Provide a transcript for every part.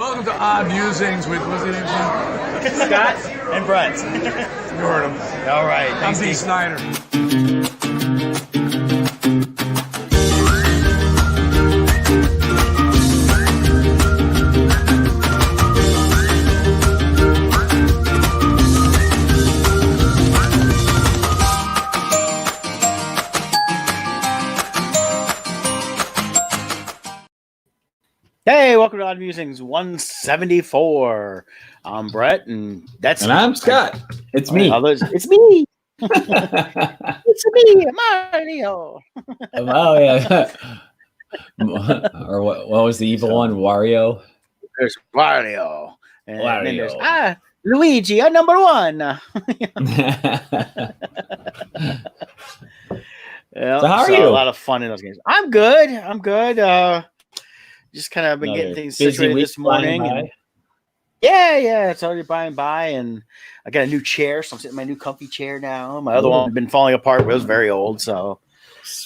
Welcome to Odd Musings with, what's the name? Scott and Brett. You heard him. All right. I'm Thanks, D. Steve. Snyder. Hey, welcome to Odd Musings 174. I'm Brett, and I'm Scott. It's me. It's me. It's me, Mario. Oh yeah. Or what was the evil one? Wario. There's Mario, and then there's Wario. Luigi, our number one. So how are you? A lot of fun in those games. I'm good. Just kind of been getting things situated this morning. And yeah, it's already by, and I got a new chair, so I'm sitting in my new comfy chair now. My other one had been falling apart, but it was very old, so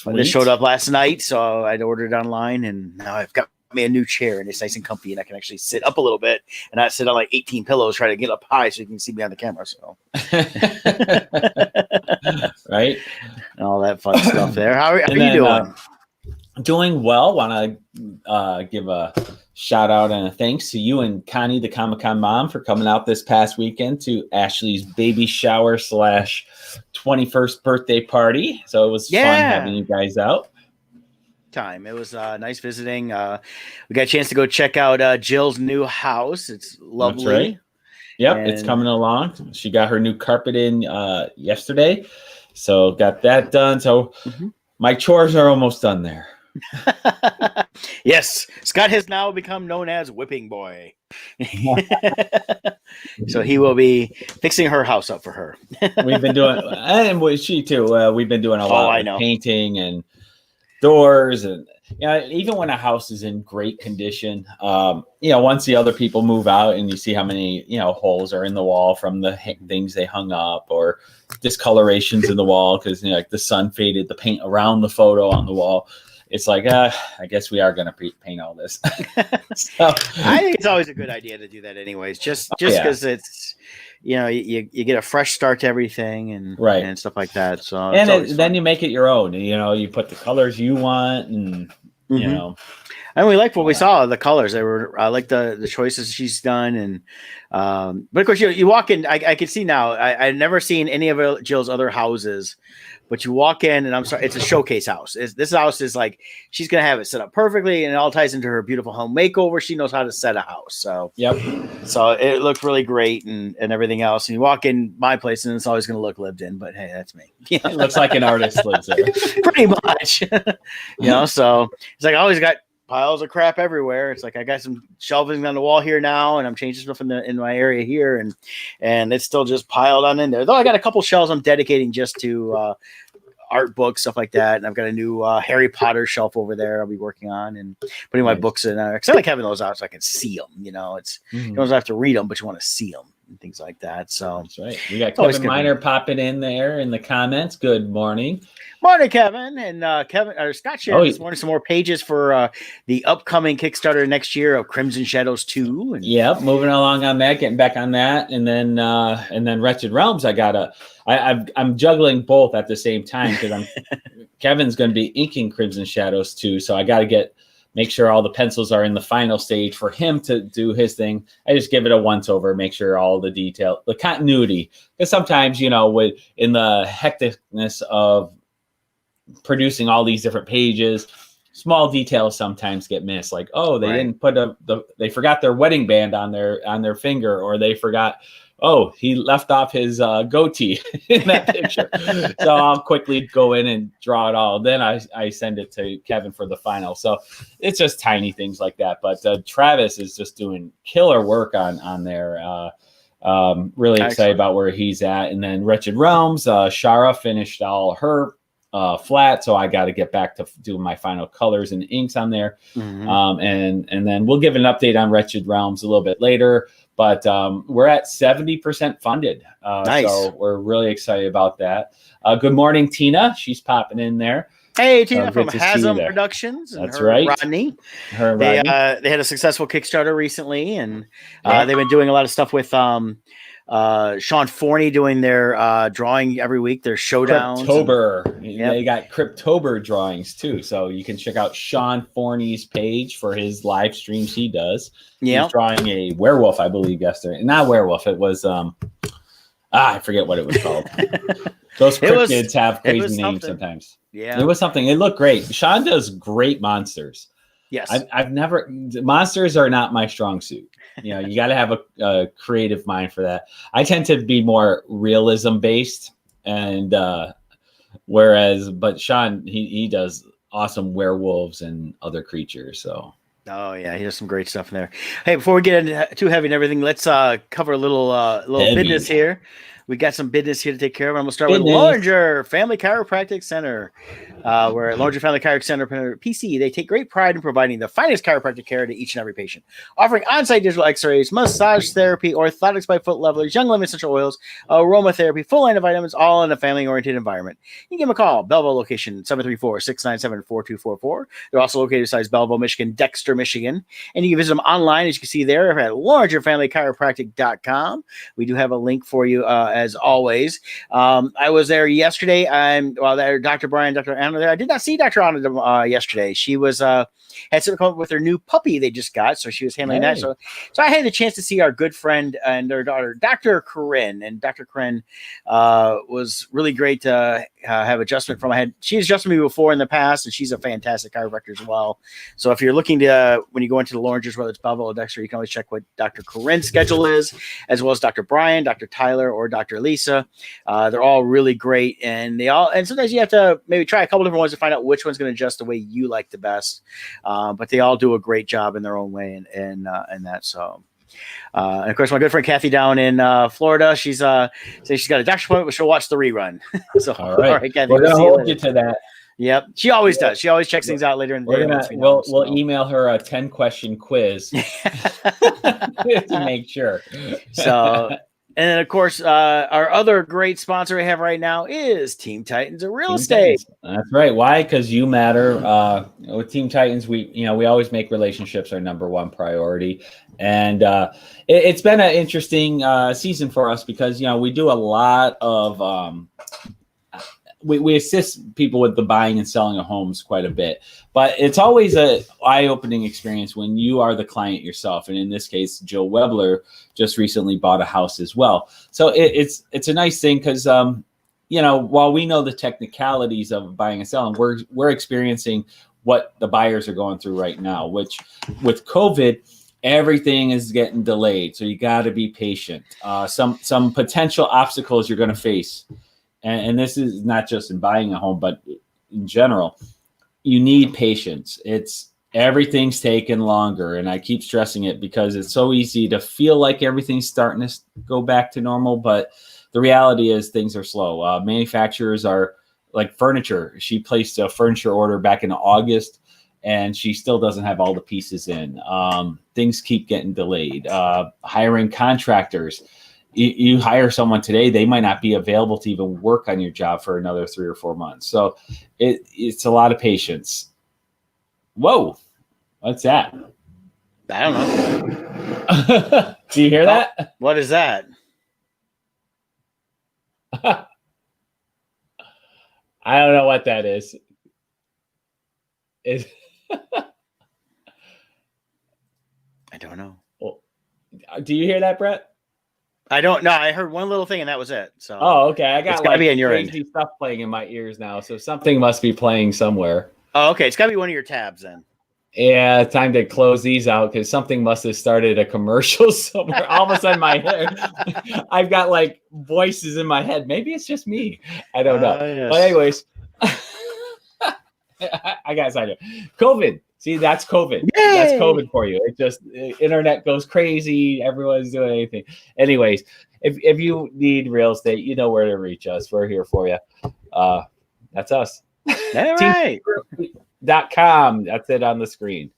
this showed up last night, so I'd ordered it online, and now I've got me a new chair, and it's nice and comfy, and I can actually sit up a little bit, and not sit on like 18 pillows, try to get up high so you can see me on the camera. So, right, and all that fun stuff there. How are you doing? Doing well. Want to give a shout out and a thanks to you and Connie, the Comic-Con mom, for coming out this past weekend to Ashley's baby shower / 21st birthday party. So it was fun having you guys out. It was nice visiting. We got a chance to go check out Jill's new house. It's lovely. That's right. Yep, it's coming along. She got her new carpet in yesterday, so got that done. So my chores are almost done there. Yes, Scott has now become known as Whipping Boy. So he will be fixing her house up for her. We've been doing, and she too. We've been doing a lot of painting and doors, and even when a house is in great condition, once the other people move out and you see how many holes are in the wall from the things they hung up or discolorations in the wall because like the sun faded the paint around the photo on the wall. It's like, I guess we are going to paint all this. So, I think it's always a good idea to do that anyways, just because it's, you get a fresh start to everything and stuff like that. So, and then you make it your own, you put the colors you want and, And we liked what we saw, the colors. They were, I like the choices she's done. And, but of course you walk in, I can see now, I've never seen any of Jill's other houses, but you walk in and I'm sorry, it's a showcase house. This house is like, she's going to have it set up perfectly and it all ties into her beautiful home makeover. She knows how to set a house. So, so it looked really great and everything else. And you walk in my place and it's always going to look lived in, but hey, that's me. It looks like an artist lives there. Pretty much, so it's like, I always got piles of crap everywhere. It's like I got some shelving on the wall here now, and I'm changing stuff in my area here, and it's still just piled on in there. Though I got a couple shelves I'm dedicating just to art books, stuff like that, and I've got a new Harry Potter shelf over there I'll be working on and putting my books in there. Because I like having those out so I can see them. It's you don't have to read them, but you want to see them and things like that. So that's right. We got Kevin Miner popping in there in the comments. Good morning. Morning, Kevin. And Scott shared this morning some more pages for the upcoming Kickstarter next year of Crimson Shadows 2. Yep, moving along on that, getting back on that, and then Wretched Realms. I'm juggling both at the same time because Kevin's going to be inking Crimson Shadows 2, so I got to make sure all the pencils are in the final stage for him to do his thing. I just give it a once over, make sure all the detail, the continuity, because sometimes in the hecticness of producing all these different pages, small details sometimes get missed. Like, they didn't put they forgot their wedding band on their finger, or they forgot, he left off his goatee in that picture. So I'll quickly go in and draw it all. Then I send it to Kevin for the final. So it's just tiny things like that. But Travis is just doing killer work on there. Really excited about where he's at. And then Wretched Realms, Shara finished all her flat, so I got to get back to doing my final colors and inks on there. And then we'll give an update on Wretched Realms a little bit later, but we're at 70% funded. So we're really excited about that. Good morning, Tina. She's popping in there. Hey, Tina from good to see you Hasm there. Productions and That's her right. Rodney. Her and They Rodney. they had a successful Kickstarter recently, and Yeah. they've been doing a lot of stuff with Sean Forney doing their drawing every week, their showdowns. Cryptober. Yep. They got Cryptober drawings too. So you can check out Sean Forney's page for his live streams he does. Yeah. He's drawing a werewolf, I believe, yesterday. Not werewolf. It was I forget what it was called. Those cryptids have crazy names sometimes. Yeah. It was something. It looked great. Sean does great monsters. Yes. I've never, monsters are not my strong suit. You know, you got to have a creative mind for that. I tend to be more realism based, and but Sean, he does awesome werewolves and other creatures. So. Oh yeah, he does some great stuff in there. Hey, before we get into too heavy and everything, let's cover a little business here. We got some business here to take care of. I'm gonna start with Loringer Family Chiropractic Center, where at Loringer Family Chiropractic Center PC, they take great pride in providing the finest chiropractic care to each and every patient, offering on-site digital X-rays, massage therapy, orthotics by foot levelers, young living essential oils, aromatherapy, full line of vitamins, all in a family-oriented environment. You can give them a call. Belleville location 734-697-4244. They're also located besides Belleville, Michigan, Dexter, Michigan, and you can visit them online, as you can see there, at LoringerFamilyChiropractic.com. We do have a link for you. As always, I was there yesterday. Dr. Brian, Dr. Anna there. I did not see Dr. Anna yesterday. She was had something come up with her new puppy they just got, so she was handling that. So I had the chance to see our good friend and their daughter, Dr. Corinne, and Dr. Corinne was really great to have adjustment from. She's adjusted me before in the past, and she's a fantastic chiropractor as well. So if you're looking to when you go into the Loringers, whether it's Belleville or Dexter, you can always check what Dr. Corinne's schedule is, as well as Dr. Brian, Dr. Tyler, or Dr. Lisa. They're all really great, and sometimes you have to maybe try a couple different ones to find out which one's going to adjust the way you like the best. But they all do a great job in their own way, and that. So, and of course, my good friend Kathy down in Florida, she's got a doctor's appointment, but she'll watch the rerun. So, all right, Kathy, we're gonna hold you to that. Yep, she always does. She always checks things out later in the day. We'll email her a 10-question quiz to make sure. So. And then, of course, our other great sponsor we have right now is Team Titans of Real Estate. That's right. Why? Because you matter. With Team Titans, we always make relationships our number one priority, and it's been an interesting season for us because we do a lot of. We assist people with the buying and selling of homes quite a bit, but it's always an eye-opening experience when you are the client yourself. And in this case, Joe Webler just recently bought a house as well. So it's a nice thing because, while we know the technicalities of buying and selling, we're experiencing what the buyers are going through right now, which with COVID, everything is getting delayed. So you got to be patient. Some potential obstacles you're going to face. And this is not just in buying a home, but in general, you need patience. Everything's taking longer. And I keep stressing it because it's so easy to feel like everything's starting to go back to normal. But the reality is things are slow. Manufacturers are like furniture. She placed a furniture order back in August, and she still doesn't have all the pieces in. Things keep getting delayed. Hiring contractors. You hire someone today, they might not be available to even work on your job for another 3 or 4 months. So it's a lot of patience. Whoa, what's that? I don't know. Do you hear that? What is that? I don't know what that is. I don't know. Well, do you hear that, Brett? I don't know. I heard one little thing, and that was it. So, okay. I got crazy stuff playing in my ears now, so something must be playing somewhere. Oh, okay. It's got to be one of your tabs then. Yeah, time to close these out because something must have started a commercial somewhere. All of a sudden, my head, I've got like voices in my head. Maybe it's just me. I don't know. Yes. But anyways, I got excited. COVID. See, that's COVID. Yay! That's COVID for you. It just internet goes crazy. Everyone's doing anything. Anyways, if you need real estate, you know where to reach us. We're here for you. That's us. All right. .com. That's it on the screen.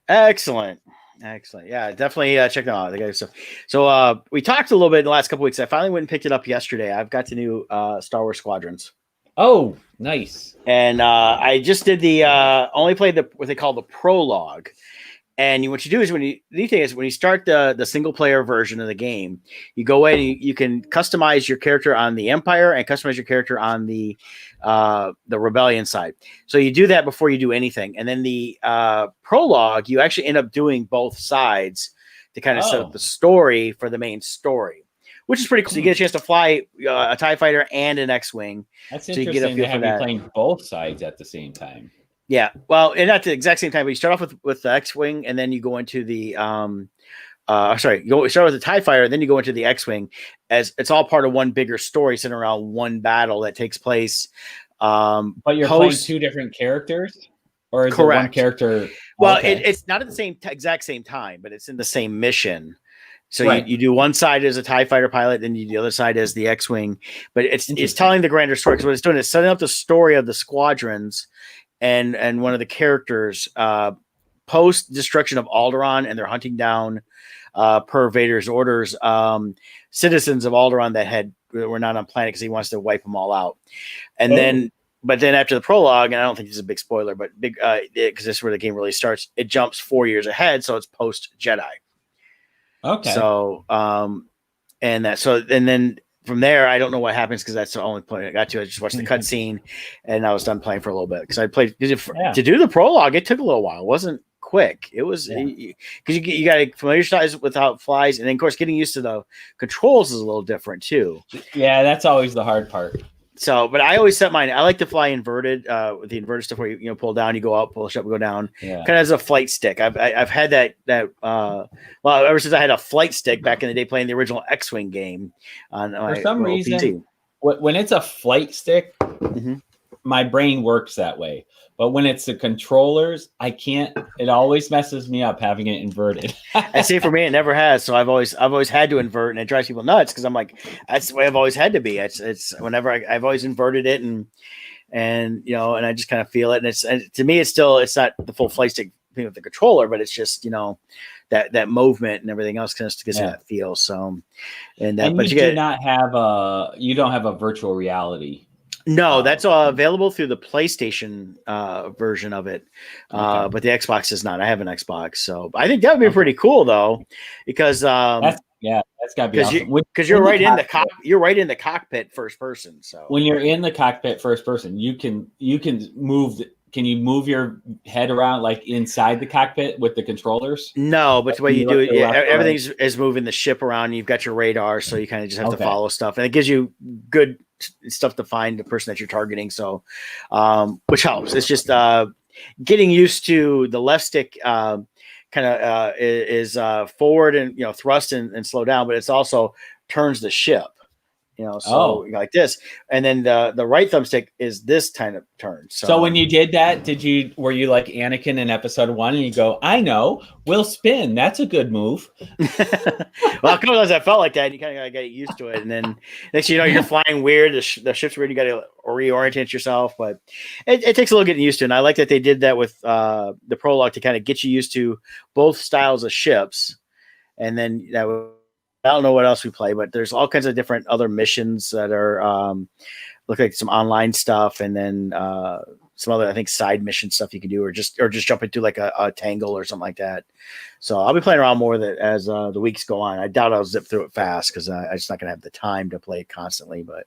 Excellent. Yeah, definitely check them out. They got stuff. So we talked a little bit in the last couple of weeks. I finally went and picked it up yesterday. I've got the new Star Wars Squadrons. Oh, Nice. And I just did only played what they call the prologue. And what you do is the neat thing is when you start the single player version of the game, you go in and you can customize your character on the Empire and customize your character on the Rebellion side. So you do that before you do anything. And then the prologue, you actually end up doing both sides to kind of set up the story for the main story, which is pretty cool. So you get a chance to fly a TIE fighter and an X-Wing. That's so interesting to have you playing both sides at the same time. Yeah, well, and not the exact same time, but you start off with the X-Wing, and then you go into the you start with the TIE fighter, and then you go into the X-Wing, as it's all part of one bigger story centered around one battle that takes place. But you're playing two different characters, or is correct. It one character? Well, it's not at the exact same time, but it's in the same mission. So right. you do one side as a TIE fighter pilot, then you do the other side as the X-Wing. But it's telling the grander story, because what it's doing is setting up the story of the squadrons. And one of the characters post destruction of Alderaan, and they're hunting down per Vader's orders citizens of Alderaan that were not on planet because he wants to wipe them all out. And then after the prologue, and I don't think this is a big spoiler, but because this is where the game really starts, it jumps 4 years ahead, so it's post Jedi. Okay. So and then from there, I don't know what happens because that's the only point I got to. I just watched the cutscene, and I was done playing for a little bit because I played to do the prologue. It took a little while. It wasn't quick. It was because you got to familiarize with how it flies, and then of course getting used to the controls is a little different too. Yeah, that's always the hard part. So, but I always set mine. I like to fly inverted with the inverted stuff where you pull down, you go up, pull up, go down, kind of as a flight stick. I've had that ever since I had a flight stick back in the day playing the original X-Wing game on for some reason PC. When it's a flight stick, my brain works that way. But when it's the controllers, I can't. It always messes me up having it inverted. I see. For me, it never has. So I've always had to invert, and it drives people nuts because I'm like, that's the way I've always had to be. It's whenever I've always inverted it, and I just kind of feel it. And to me, it's not the full flight stick thing with the controller, but it's just that movement and everything else kind of gives you that feel. So, but you don't have a virtual reality. No, that's available through the PlayStation version of it, but the Xbox is not. I have an Xbox, so I think that would be pretty cool though, because that's gotta be awesome. Because you're right in the cockpit first person. So when you're in the cockpit first person, you can move. Can you move your head around like inside the cockpit with the controllers? No, but the way you do it, everything is moving the ship around. You've got your radar, so you kind of just have to follow stuff, and it gives you good stuff to find the person that you're targeting. So, which helps. It's just getting used to the left stick. Is forward and thrust and slow down, but it's also turns the ship. Like this, and then the right thumbstick is this kind of turn. So when you did that, were you like Anakin in episode 1 and you go, I know, we'll spin. That's a good move. Well, a couple times I felt like that, and you kind of get used to it. And then next you're flying weird. The ship's weird. You got to reorient yourself, but it takes a little getting used to. And I like that they did that with the prologue to kind of get you used to both styles of ships. And then I don't know what else we play, but there's all kinds of different other missions that are look like some online stuff, and then some other, I think, side mission stuff you can do, or just jump into like a tangle or something like that. So I'll be playing around more with it as the weeks go on. I doubt I'll zip through it fast because I'm just not gonna have the time to play it constantly. But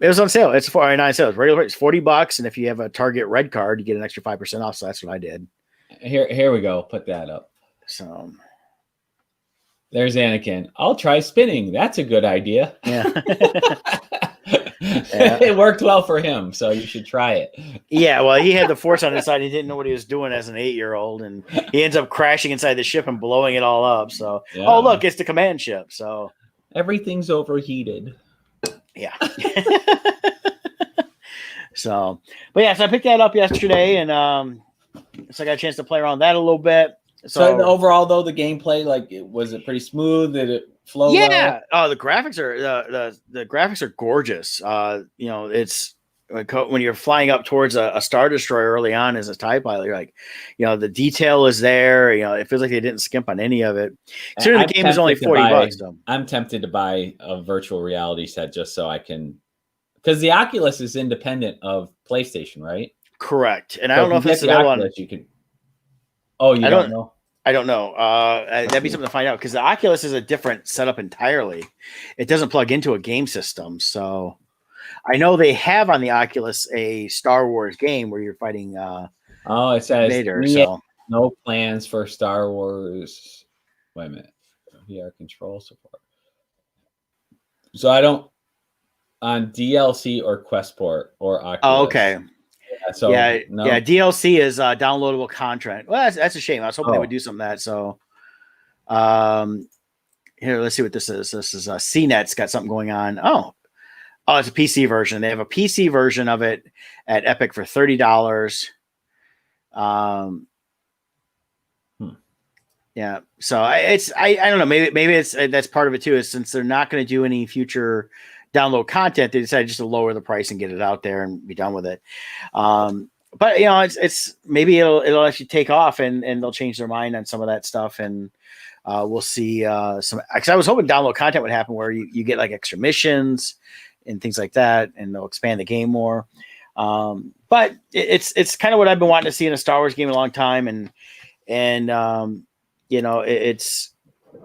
it was on sale. It's $4.99 sale. Regular price $40, and if you have a Target Red card, you get an extra 5% off. So that's what I did. Here we go. Put that up. So. There's Anakin. I'll try spinning. That's a good idea. Yeah. It worked well for him, so you should try it. Yeah, well, he had the Force on his side. He didn't know what he was doing as an 8-year-old, and he ends up crashing inside the ship and blowing it all up. So, oh, look, it's the command ship. So everything's overheated. Yeah. So I picked that up yesterday, and so I got a chance to play around that a little bit. So overall, though, the gameplay, was it pretty smooth? Did it flow? Yeah. Oh, the graphics are the graphics are gorgeous. It's when you're flying up towards a Star Destroyer early on as a TIE pilot, you're like, the detail is there. It feels like they didn't skimp on any of it. Considering the game is only $40. I'm tempted to buy a virtual reality set just so I can because the Oculus is independent of PlayStation, right? Correct. And I So don't know you if get it's the available Oculus, you can. Oh, you I don't don't know? I don't know. That'd be something to find out because the Oculus is a different setup entirely. It doesn't plug into a game system. So I know they have on the Oculus a Star Wars game where you're fighting Oh, it says Vader. EA So no plans for Star Wars. Wait a minute. VR control support. So I don't on DLC or Questport or Oculus. okay. Yeah, so Yeah, no. yeah. DLC is downloadable content. Well, that's a shame. I was hoping they would Oh. do something like that. So, here, let's see what this is. This is CNET's got something going on. Oh, it's a PC version. They have a PC version of it at Epic for $30. Yeah. So I don't know. Maybe it's that's part of it too. Is since they're not going to do any future download content, they decided just to lower the price and get it out there and be done with it. But it's maybe it'll actually take off and they'll change their mind on some of that stuff and we'll see some. Because I was hoping download content would happen where you get like extra missions and things like that, and they'll expand the game more. But it's kind of what I've been wanting to see in a Star Wars game in a long time, and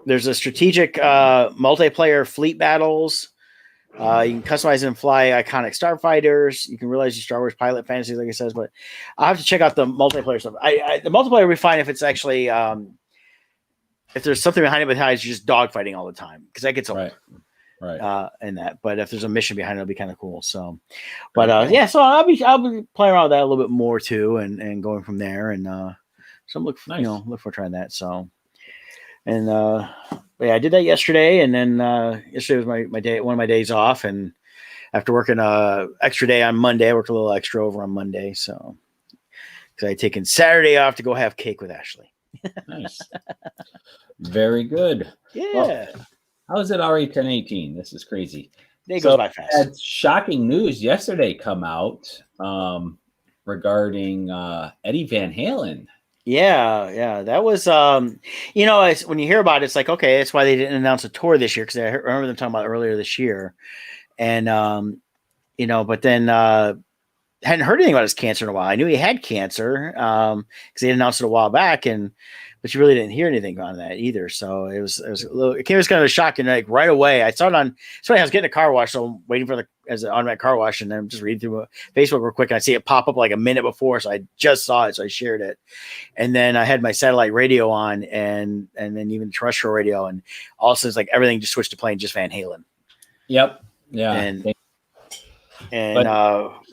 there's a strategic multiplayer fleet battles. You can customize and fly iconic starfighters. You can realize your Star Wars pilot fantasies, like it says. But I'll have to check out the multiplayer stuff. The multiplayer we find if it's actually if there's something behind it besides just dogfighting all the time, because that gets old. Right. In that, but if there's a mission behind it, it'll be kind of cool. So, but yeah, so I'll be playing around with that a little bit more too, and going from there. And so I'm look for trying that. So, and yeah, I did that yesterday, and then yesterday was my day, one of my days off, and after working extra day on Monday, I worked a little extra over on Monday, so because I had taken Saturday off to go have cake with Ashley. Nice, very good. Yeah. Well, how is it already 10:18? This is crazy. Day goes by fast. Had shocking news yesterday come out regarding Eddie Van Halen. Yeah, that was when you hear about it, it's like, okay, that's why they didn't announce a tour this year, because I remember them talking about it earlier this year, and but then hadn't heard anything about his cancer in a while. I knew he had cancer because they announced it a while back, but you really didn't hear anything on that either. So it was kind of a shock, and like right away I saw it on. So I was getting a car wash, so I'm waiting for as an automatic car wash, and then I'm just reading through Facebook real quick, and I see it pop up like a minute before, so I just saw it, so I shared it, and then I had my satellite radio on, and then even terrestrial radio, and all of a sudden it's like everything just switched to playing just Van Halen. Yep. Yeah. And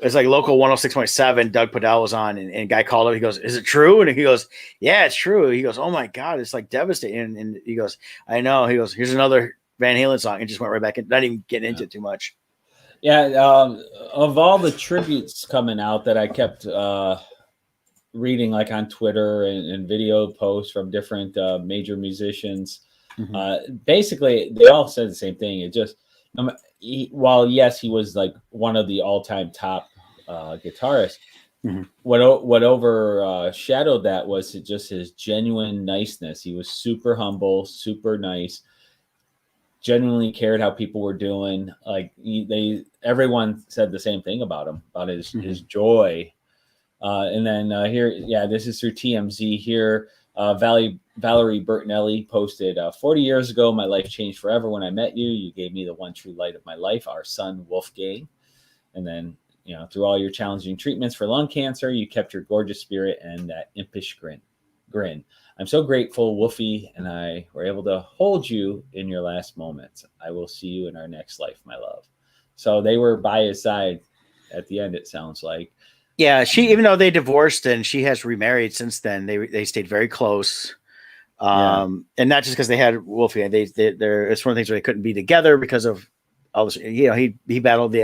it's like local 106.7. Doug Podell was on, and a guy called up. He goes, "Is it true?" And he goes, "Yeah, it's true." He goes, "Oh my God, it's like devastating." And he goes, "I know." He goes, "Here's another Van Halen song," and just went right back in, not even getting into it too much. Yeah. Of all the tributes coming out that I kept reading, like on Twitter and video posts from different major musicians, basically they all said the same thing. It just while yes, he was like one of the all-time top guitarists. What overshadowed that was just his genuine niceness. He was super humble, super nice, genuinely cared how people were doing. Like everyone said the same thing about him, about his joy. And then this is through TMZ here. Valerie Bertinelli posted, 40 years ago, my life changed forever when I met you. You gave me the one true light of my life, our son, Wolfgang. And then, through all your challenging treatments for lung cancer, you kept your gorgeous spirit and that impish grin. I'm so grateful Wolfie and I were able to hold you in your last moments. I will see you in our next life, my love. So they were by his side at the end, it sounds like. Yeah, even though they divorced and she has remarried since then, they stayed very close. And not just because they had Wolfie. It's one of the things where they couldn't be together because of all this. He battled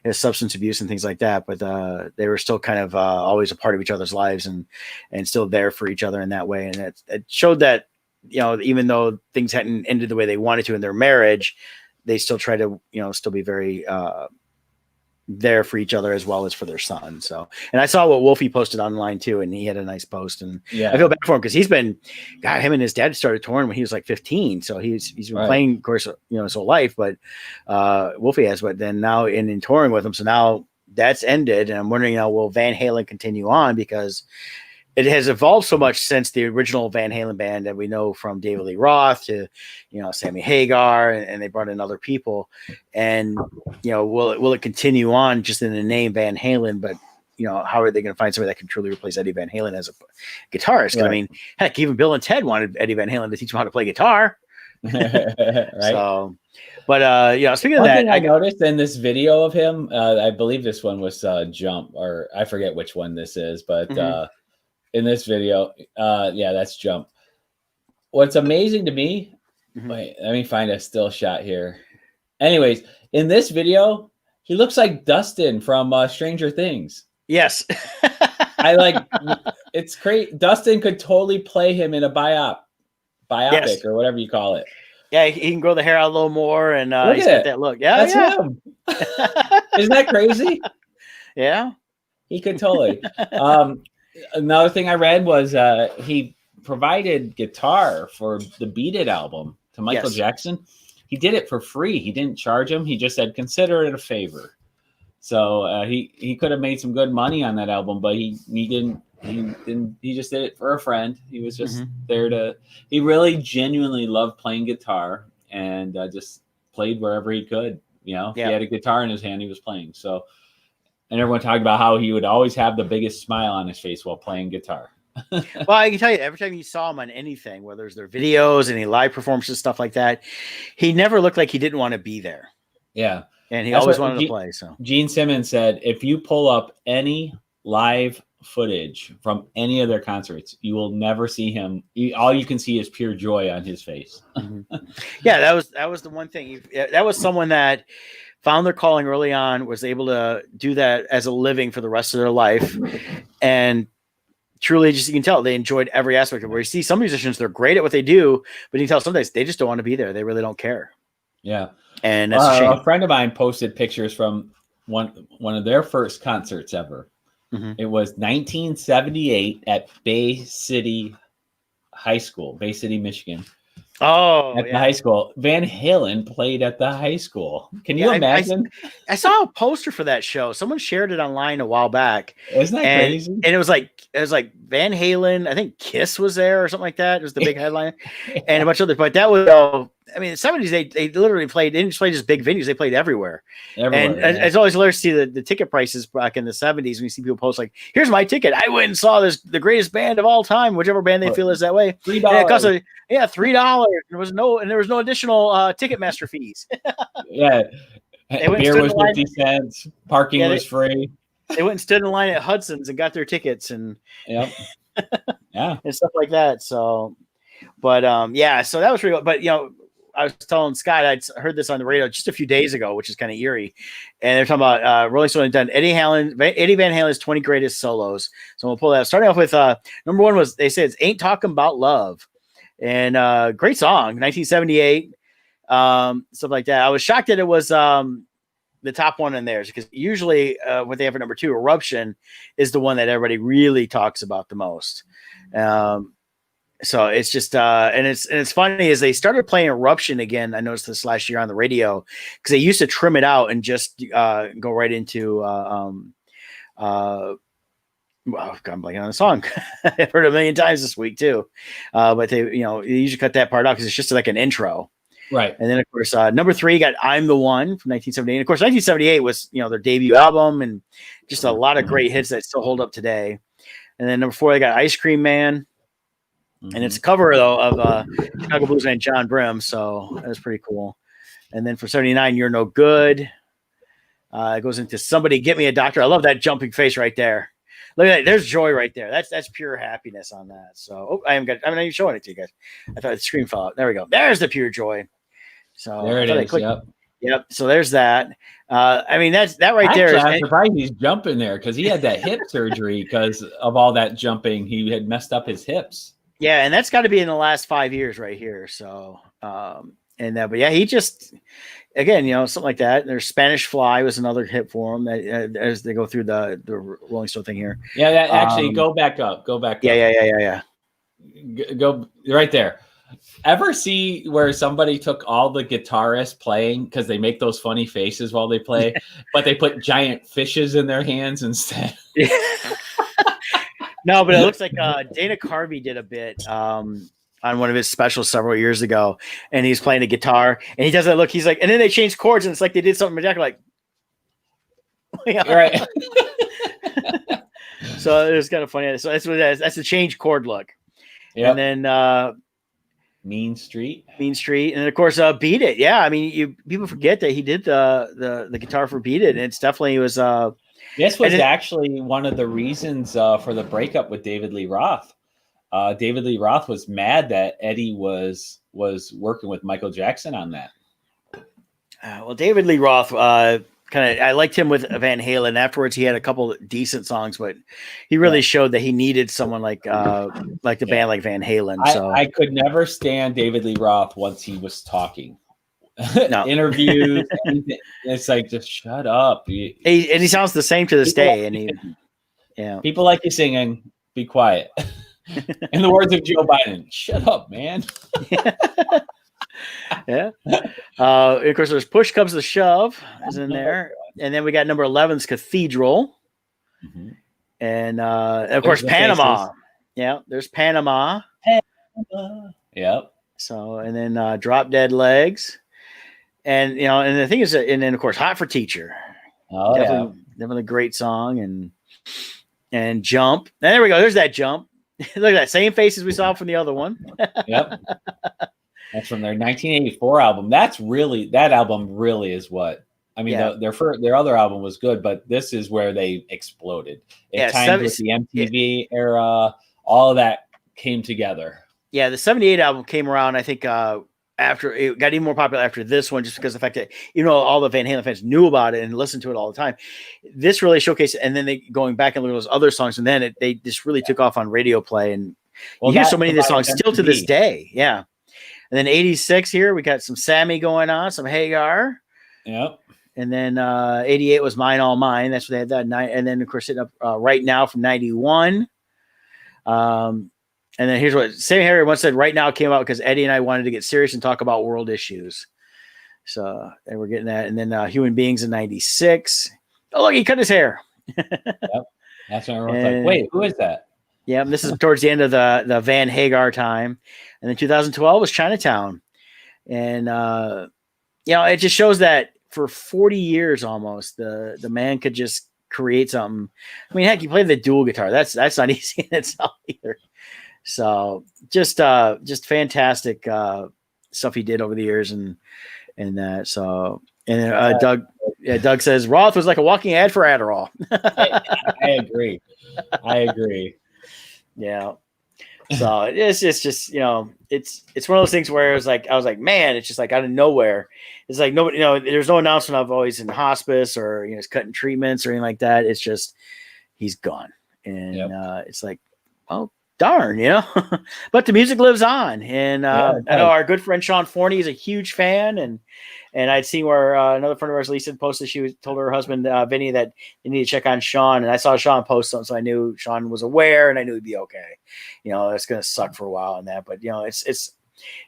his substance abuse and things like that. But they were still kind of always a part of each other's lives and still there for each other in that way. And it showed that even though things hadn't ended the way they wanted to in their marriage, they still try to still be very there for each other as well as for their son. So, and I saw what Wolfie posted online too, and he had a nice post, and I feel bad for him because he's been, God, him and his dad started touring when he was like 15. So he's been playing, of course, his whole life, but Wolfie has, but then now in touring with him. So now that's ended. And I'm wondering now, will Van Halen continue on? Because it has evolved so much since the original Van Halen band that we know, from David Lee Roth to, Sammy Hagar, and they brought in other people. And, will it continue on just in the name Van Halen? But, how are they going to find somebody that can truly replace Eddie Van Halen as a guitarist? Right. I mean, heck, even Bill and Ted wanted Eddie Van Halen to teach them how to play guitar. Right. So, but speaking of that, I noticed in this video of him, I believe this one was Jump, or I forget which one this is, but in this video, that's Jump. What's amazing to me, wait, let me find a still shot here. Anyways, in this video, he looks like Dustin from Stranger Things. Yes. It's great. Dustin could totally play him in a biopic yes. or whatever you call it. Yeah, he can grow the hair out a little more, and he's got that look. Yeah, that's him. Isn't that crazy? Yeah, he could totally. Another thing I read was he provided guitar for the Beat It album to Michael Jackson. He did it for free. He didn't charge him. He just said, consider it a favor. So he could have made some good money on that album, but he didn't. He just did it for a friend. He was just there he really genuinely loved playing guitar, and just played wherever he could. He had a guitar in his hand, he was playing. So, and everyone talked about how he would always have the biggest smile on his face while playing guitar. Well, I can tell you, every time you saw him on anything, whether it's their videos, any live performances, stuff like that, he never looked like he didn't want to be there. Yeah. And he always wanted to play. So Gene Simmons said, if you pull up any live footage from any of their concerts, you will never see him. All you can see is pure joy on his face. Yeah, that was the one thing. That was someone that found their calling early on, was able to do that as a living for the rest of their life, and truly, just you can tell they enjoyed every aspect of it. Where you see some musicians, they're great at what they do, but you can tell sometimes they just don't want to be there. They really don't care. Yeah, and that's a shame. A friend of mine posted pictures from one of their first concerts ever. It was 1978 at Bay City High School, Bay City, Michigan. Oh, at the high school. Van Halen played at the high school. Can you imagine? I saw a poster for that show. Someone shared it online a while back. Isn't that crazy? And it was like Van Halen. I think Kiss was there or something like that. It was the big headline, and a bunch of others. But that was, I mean, the 70s, they literally played. They didn't just play just big venues. They played everywhere. And it's always hilarious to see the ticket prices back in the 70s when you see people post like, "Here's my ticket. I went and saw the greatest band of all time," whichever band they feel is that way. $3. It cost $3. There was no additional Ticketmaster fees. Yeah, beer was 50 cents. Parking was free. They went and stood in line at Hudson's and got their tickets, and and stuff like that. So, but so that was pretty. But I was telling Scott, I'd heard this on the radio just a few days ago, which is kind of eerie. And they're talking about Rolling Stone had done Eddie Van Halen's 20 greatest solos. So we'll pull that up. Starting off with number one was, they said, it's Ain't Talking About Love. And great song, 1978, stuff like that. I was shocked that it was the top one in theirs, because usually what they have for number two, Eruption, is the one that everybody really talks about the most. So it's just and it's funny, as they started playing Eruption again. I noticed this last year on the radio, because they used to trim it out and just go right into well, I'm blanking on the song. I've heard it a million times this week too, but they usually cut that part out because it's just like an intro. Right. And then, of course, number three got I'm the One from 1978. And of course, 1978 was, their debut album, and just a lot of great hits that still hold up today. And then number four, they got Ice Cream Man. And it's a cover, though, of Chicago Blues man John Brim. So that was pretty cool. And then for 79, You're No Good. It goes into Somebody Get Me a Doctor. I love that jumping face right there. Look at that. There's joy right there. That's pure happiness on that. So I'm not even showing it to you guys. I thought the screen fell out. There we go. There's the pure joy. So there it is. Yep. So there's that. I mean, that right there. I'm surprised he's jumping there, because he had that hip surgery because of all that jumping. He had messed up his hips. Yeah, and that's got to be in the last 5 years right here. So, but yeah, he just, again, something like that. There's Spanish Fly was another hit for them as they go through the Rolling Stone thing here. Yeah, actually, go back up. Yeah. Go right there. Ever see where somebody took all the guitarists playing because they make those funny faces while they play, but they put giant fishes in their hands instead? Yeah. No, but it looks like Dana Carvey did a bit on one of his specials several years ago, and he's playing the guitar, and he does that look. He's like, and then they changed chords, and it's like they did something exactly like, right. So it was kind of funny. So that's what it is. That's the change chord look. Yep. And then Mean Street, and then of course Beat It. Yeah, I mean, people forget that he did the guitar for Beat It, and it's definitely was. This was actually one of the reasons for the breakup with David Lee Roth. David Lee Roth was mad that Eddie was working with Michael Jackson on that. Well, David Lee Roth, I liked him with Van Halen. Afterwards, he had a couple of decent songs, but he really showed that he needed someone like the band like Van Halen. So I could never stand David Lee Roth once he was talking. No. Interviews, it's like, just shut up. He sounds the same to this day. People like you singing, be quiet. In the words of Joe Biden, shut up, man. Yeah. Of course, there's Push Comes the Shove is in there, and then we got number 11's Cathedral, and of course Panama. Faces. Yeah, there's Panama. Yep. So and then Drop Dead Legs. And and the thing is, and then of course, Hot for Teacher. Oh, definitely a great song, and Jump. And there we go. There's that Jump. Look at that, same faces we saw from the other one. Yep, that's from their 1984 album. That album really is what I mean. Their other album was good, but this is where they exploded. It timed with the MTV era. All of that came together. Yeah, the 78 album came around, I think. After it got even more popular after this one, just because of the fact that all the Van Halen fans knew about it and listened to it all the time. This really showcased it, and then they going back and look at those other songs, and then they just really took off on radio play, and you hear so many of the songs still to this day. Yeah, and then 86 here we got some Sammy going on, some Hagar. Yep. And then 88 was Mine All Mine. That's what they had that night, and then of course sitting up Right Now from 91. And then here's what Sam Harry once said: "Right Now" came out because Eddie and I wanted to get serious and talk about world issues. So they were getting that. And then Human Beings in 96. Oh, look, he cut his hair. Yep. That's when everyone's like, wait, who is that? Yeah, this is towards the end of the Van Hagar time. And then 2012 was Chinatown. And, it just shows that for 40 years almost, the man could just create something. I mean, heck, you play the dual guitar. That's not easy in itself either. So just fantastic stuff he did over the years and that. So Doug says Roth was like a walking ad for Adderall. I agree. Yeah. So it's just it's one of those things where I was like, man, it's just like out of nowhere. It's like nobody, there's no announcement of always in hospice or he's cutting treatments or anything like that. It's just he's gone, and it's like, oh, darn, but the music lives on. And I know our good friend Sean Forney is a huge fan, and I'd seen where another friend of ours, Lisa, posted told her husband Vinny that they need to check on Sean, and I saw Sean post something, so I knew Sean was aware, and I knew he'd be okay. It's going to suck for a while on that, but it's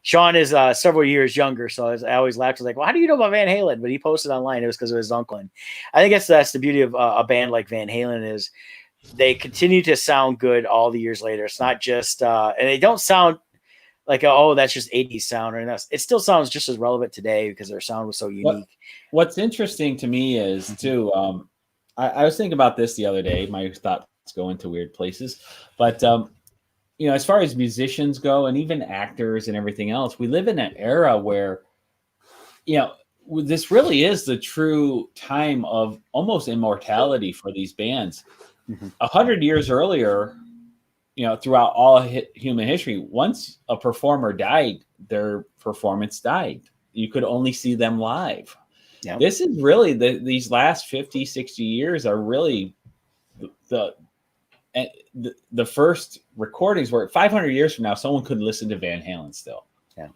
Sean is several years younger, so I always laughed. I was like, well, how do you know about Van Halen? But he posted online. It was because of his uncle, and I think that's the beauty of a band like Van Halen is they continue to sound good all the years later. It's not just, and they don't sound like, oh, that's just 80s sound or enough. It still sounds just as relevant today because their sound was so unique. What's interesting to me is too, I was thinking about this the other day. My thoughts go into weird places, but as far as musicians go and even actors and everything else, we live in an era where, this really is the true time of almost immortality for these bands. 100 years earlier, throughout all human history, once a performer died, their performance died. You could only see them live. Yep. This is really these last 50, 60 years are really the first recordings where 500 years from now, someone could listen to Van Halen still. Yeah.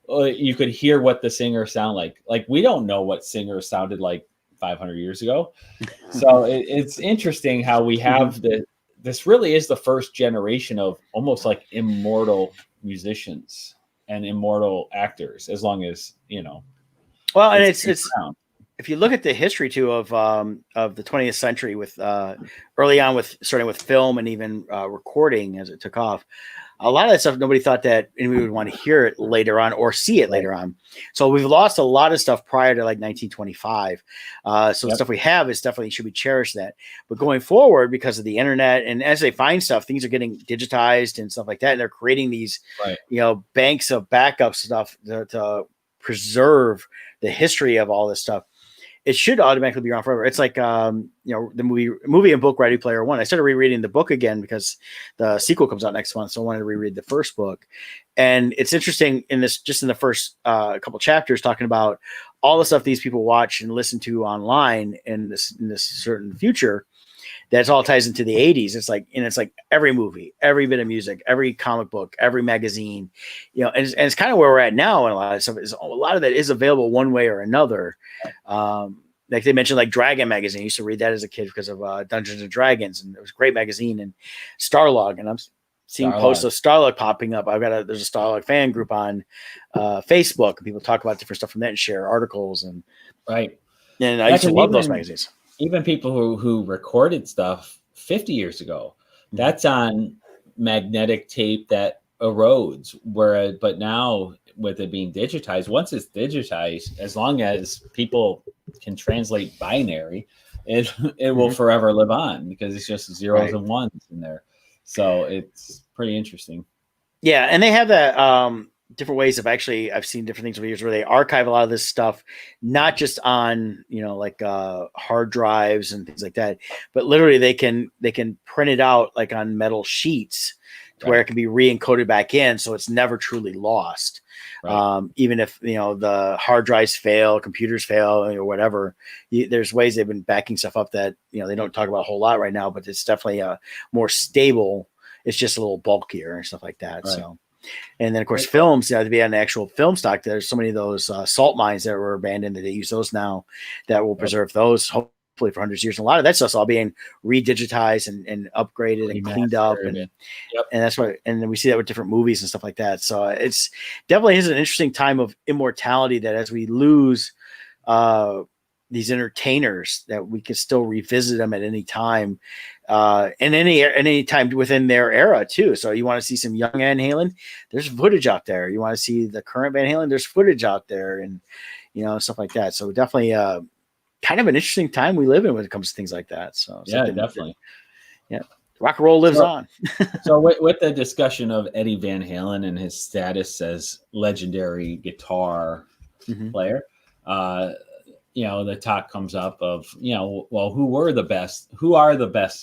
you could hear what the singer sound like. Like we don't know what singers sounded like 500 years ago. So it's interesting how we have this really is the first generation of almost like immortal musicians and immortal actors, as long as, Well, and it's around. if you look at the history too of the 20th century with early on with starting with film and even recording as it took off, a lot of that stuff nobody thought that we would want to hear it later on or see it later on. So we've lost a lot of stuff prior to like 1925. So the stuff we have is definitely should be cherished that. But going forward, because of the internet and as they find stuff, things are getting digitized and stuff like that, and they're creating these banks of backup stuff to preserve the history of all this stuff. It should automatically be around forever. It's like, the movie and book Ready Player One. I started rereading the book again because the sequel comes out next month. So I wanted to reread the first book. And it's interesting in the first couple chapters talking about all the stuff these people watch and listen to online in this certain future. That's all ties into the 80s. It's like every movie, every bit of music, every comic book, every magazine, and it's kind of where we're at now. And a lot of stuff a lot of that is available one way or another. Like they mentioned, like Dragon magazine. I used to read that as a kid because of Dungeons and Dragons, and it was a great magazine. And Starlog, and I'm seeing posts of Starlog popping up. There's a Starlog fan group on Facebook, and people talk about different stuff from that and share articles. And and I used to love those magazines. Even people who recorded stuff 50 years ago, that's on magnetic tape that erodes. But now with it being digitized, once it's digitized, as long as people can translate binary, it will forever live on because it's just zeros and ones in there. So it's pretty interesting. Yeah, and they have that different ways of I've seen different things over the years where they archive a lot of this stuff, not just on, hard drives and things like that, but literally they can print it out like on metal sheets to where it can be re-encoded back in. So it's never truly lost. Even if, the hard drives fail, computers fail or whatever, there's ways they've been backing stuff up that, they don't talk about a whole lot right now, but it's definitely more stable. It's just a little bulkier and stuff like that. So. And then, of course, films, to be on the actual film stock, there's so many of those salt mines that were abandoned that they use those now that will preserve those hopefully for hundreds of years. And a lot of that stuff's all being redigitized and upgraded and cleaned up. And that's why, and then we see that with different movies and stuff like that. So it's definitely is an interesting time of immortality that as we lose these entertainers, that we can still revisit them at any time. And any time within their era too. So you want to see some young Van Halen, there's footage out there. You want to see the current Van Halen, there's footage out there, and stuff like that. So definitely kind of an interesting time we live in when it comes to things like that. So definitely. Rock and roll lives on. So with the discussion of Eddie Van Halen and his status as legendary guitar player, the talk comes up of, well, who are the best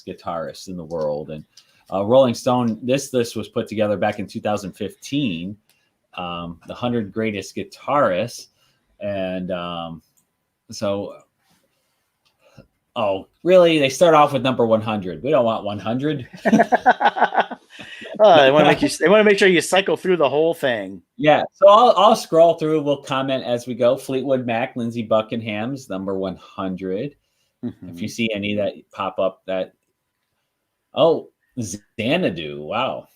guitarists in the world? And Rolling Stone, this was put together back in 2015, the 100 greatest guitarists. And really? They start off with number 100. We don't want 100. They want to make sure you cycle through the whole thing. Yeah. So I'll scroll through. We'll comment as we go. Fleetwood Mac, Lindsey Buckingham's number 100. If you see any that pop up Xanadu. Wow.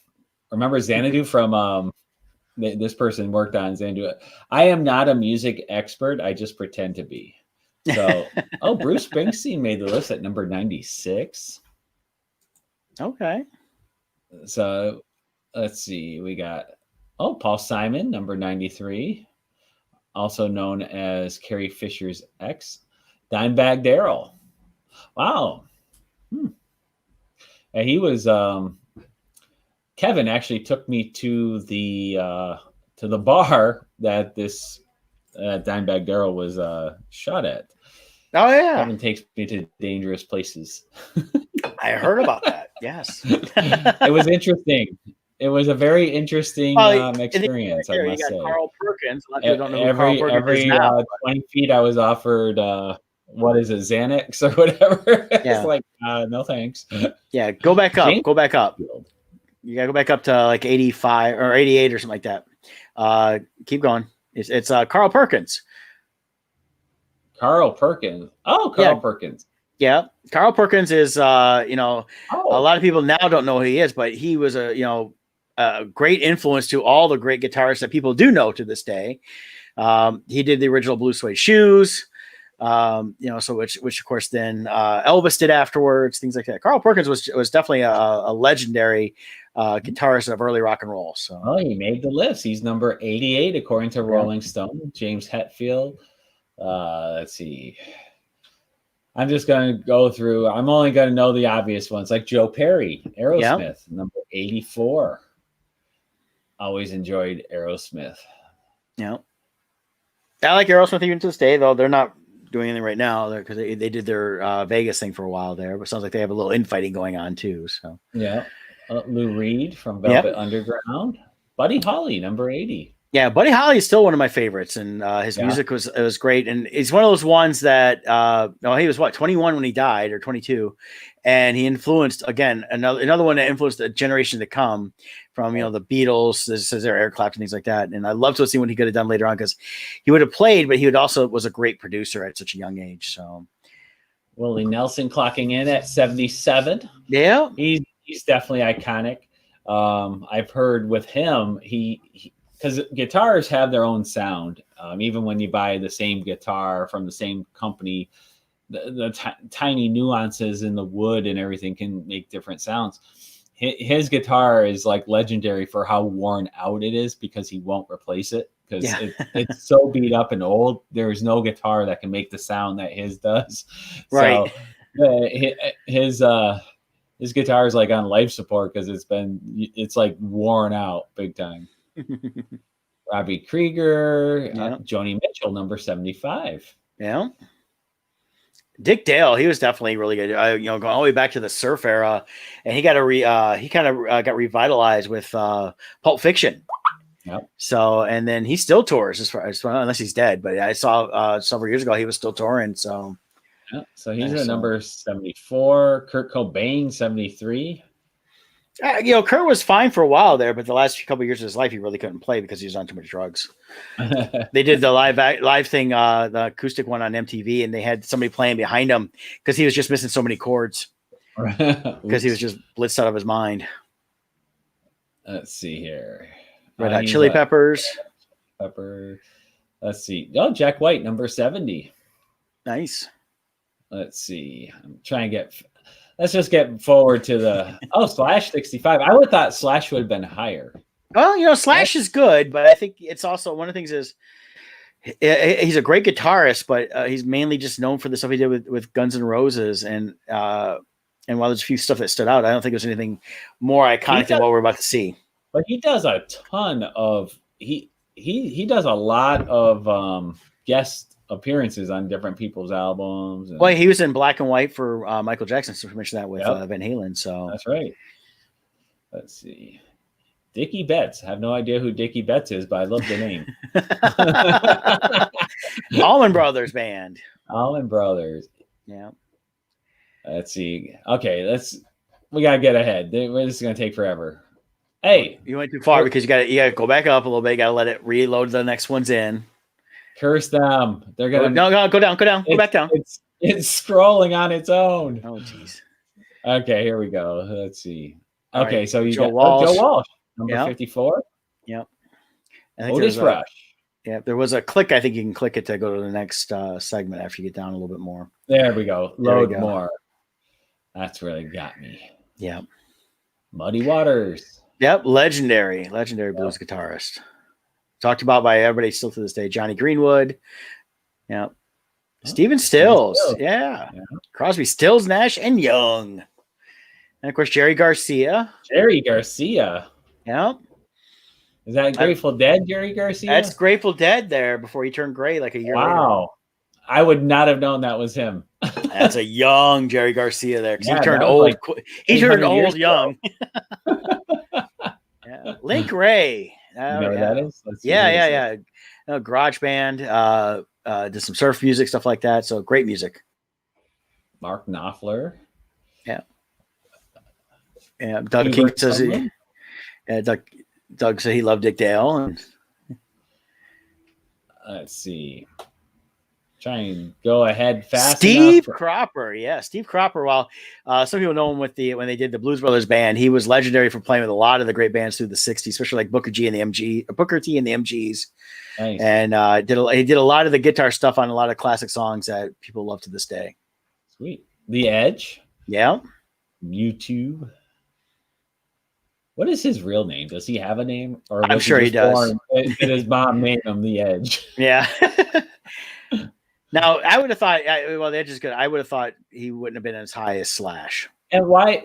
Remember Xanadu from, this person worked on Xanadu. I am not a music expert. I just pretend to be. So, Bruce Springsteen made the list at number 96. Okay. So let's see. We got Paul Simon, number 93, also known as Carrie Fisher's ex, Dimebag Darrell. Wow. And he was Kevin actually took me to the bar that this Dimebag Darrell was shot at. Oh yeah. Kevin takes me to dangerous places. I heard about that. Yes. It was interesting. It was a very interesting experience. I must say. Carl Perkins. A lot of people don't know who every Carl Perkins is now, 20 feet, I was offered what is it, Xanax or whatever. It's like no thanks. Yeah, go back up. Go back up. You gotta go back up to like 85 or 88 or something like that. Keep going. It's Carl Perkins. Carl Perkins. Oh, Carl Perkins. Yeah, Carl Perkins is a lot of people now don't know who he is, but he was a great influence to all the great guitarists that people do know to this day. He did the original Blue Suede Shoes, so which of course then Elvis did afterwards, things like that. Carl Perkins was definitely a legendary guitarist of early rock and roll. So he made the list. He's number 88 according to Rolling Stone. James Hetfield. Let's see. I'm just going to go through. I'm only going to know the obvious ones, like Joe Perry, Aerosmith, number 84. Always enjoyed Aerosmith. Yeah. I like Aerosmith even to this day, though they're not doing anything right now because they did their Vegas thing for a while there, but it sounds like they have a little infighting going on too. So Lou Reed from Velvet Underground, Buddy Holly, number 80. Yeah, Buddy Holly is still one of my favorites, and his music was great. And he's one of those ones that he was 21 when he died, or 22, and he influenced another one that influenced a generation to come from the Beatles, Eric Clapton, things like that. And I love to see what he could have done later on because he would have played, but he would also was a great producer at such a young age. So Willie Nelson clocking in at 77. Yeah, he's definitely iconic. I've heard with him because guitars have their own sound. Even when you buy the same guitar from the same company, the tiny nuances in the wood and everything can make different sounds. His guitar is like legendary for how worn out it is because he won't replace it because it's so beat up and old. There is no guitar that can make the sound that his does. Right. So his guitar is like on life support because it's like worn out big time. Robbie Krieger, Joni Mitchell, number 75. Yeah. Dick Dale, he was definitely really good. Going all the way back to the surf era, and he got got revitalized with Pulp Fiction. Yep. So, and then he still tours unless he's dead. But I saw several years ago he was still touring. So, so he's at number 74. Kurt Cobain, 73. Kurt was fine for a while there, but the last couple of years of his life, he really couldn't play because he was on too much drugs. They did the live thing, the acoustic one on MTV, and they had somebody playing behind him because he was just missing so many chords because he was just blitzed out of his mind. Let's see here. Red Hot Chili Peppers. Let's see. Oh, Jack White, number 70. Nice. Let's see. I'm trying to get... Let's just get forward to the Slash 65. I would have thought Slash would have been higher. Well, Slash is good, but I think it's also one of the things is he's a great guitarist, but he's mainly just known for the stuff he did with Guns N' Roses, and while there's a few stuff that stood out, I don't think there's anything more iconic than what we're about to see. But he does a ton of he does a lot of guest appearances on different people's albums. Well, he was in Black and White for Michael Jackson, so we mentioned that with Van Halen. So that's right. Let's see. Dickie Betts. I have no idea who Dickie Betts is, but I love the name. Allman Brothers Band. Allman Brothers. Yeah. Let's see. Okay, we gotta get ahead. This is gonna take forever. Hey, you went too far because you gotta go back up a little bit. You gotta let it reload the next one's in. Curse them. They're gonna no, go down, go back down. It's scrolling on its own. Oh jeez. Okay, here we go. Let's see. All okay, right. so you Joe got Walsh. Joe Walsh, number 54. Yep. Otis Rush. Yeah, there was a click. I think you can click it to go to the next segment after you get down a little bit more. There we go. Load more. That's really got me. Yeah. Muddy Waters. Yep, legendary blues guitarist. Talked about by everybody still to this day. Johnny Greenwood. Yeah. Stephen Stills. Yeah. Crosby, Stills, Nash, and Young. And of course, Jerry Garcia. Yeah. Is that Grateful Dead, Jerry Garcia? That's Grateful Dead there before he turned gray like a year later. Wow. I would not have known that was him. That's a young Jerry Garcia there because he turned old. He turned old young. Yeah. Link Ray. You know what that is? Yeah. Garage band, did some surf music, stuff like that. So great music. Mark Knopfler. Yeah. Doug King says Doug said he loved Dick Dale. And Let's see. Try and go ahead fast. Steve Cropper, Steve Cropper. Well, some people know him when they did the Blues Brothers band. He was legendary for playing with a lot of the great bands through the '60s, especially like Booker T and the MGs. Nice. And he did a lot of the guitar stuff on a lot of classic songs that people love to this day. Sweet. The Edge. Yeah. YouTube. What is his real name? Does he have a name? Or I'm sure he does. Did his mom name him The Edge? Yeah. Now, I would have thought, The Edge is good. I would have thought he wouldn't have been as high as Slash. And why?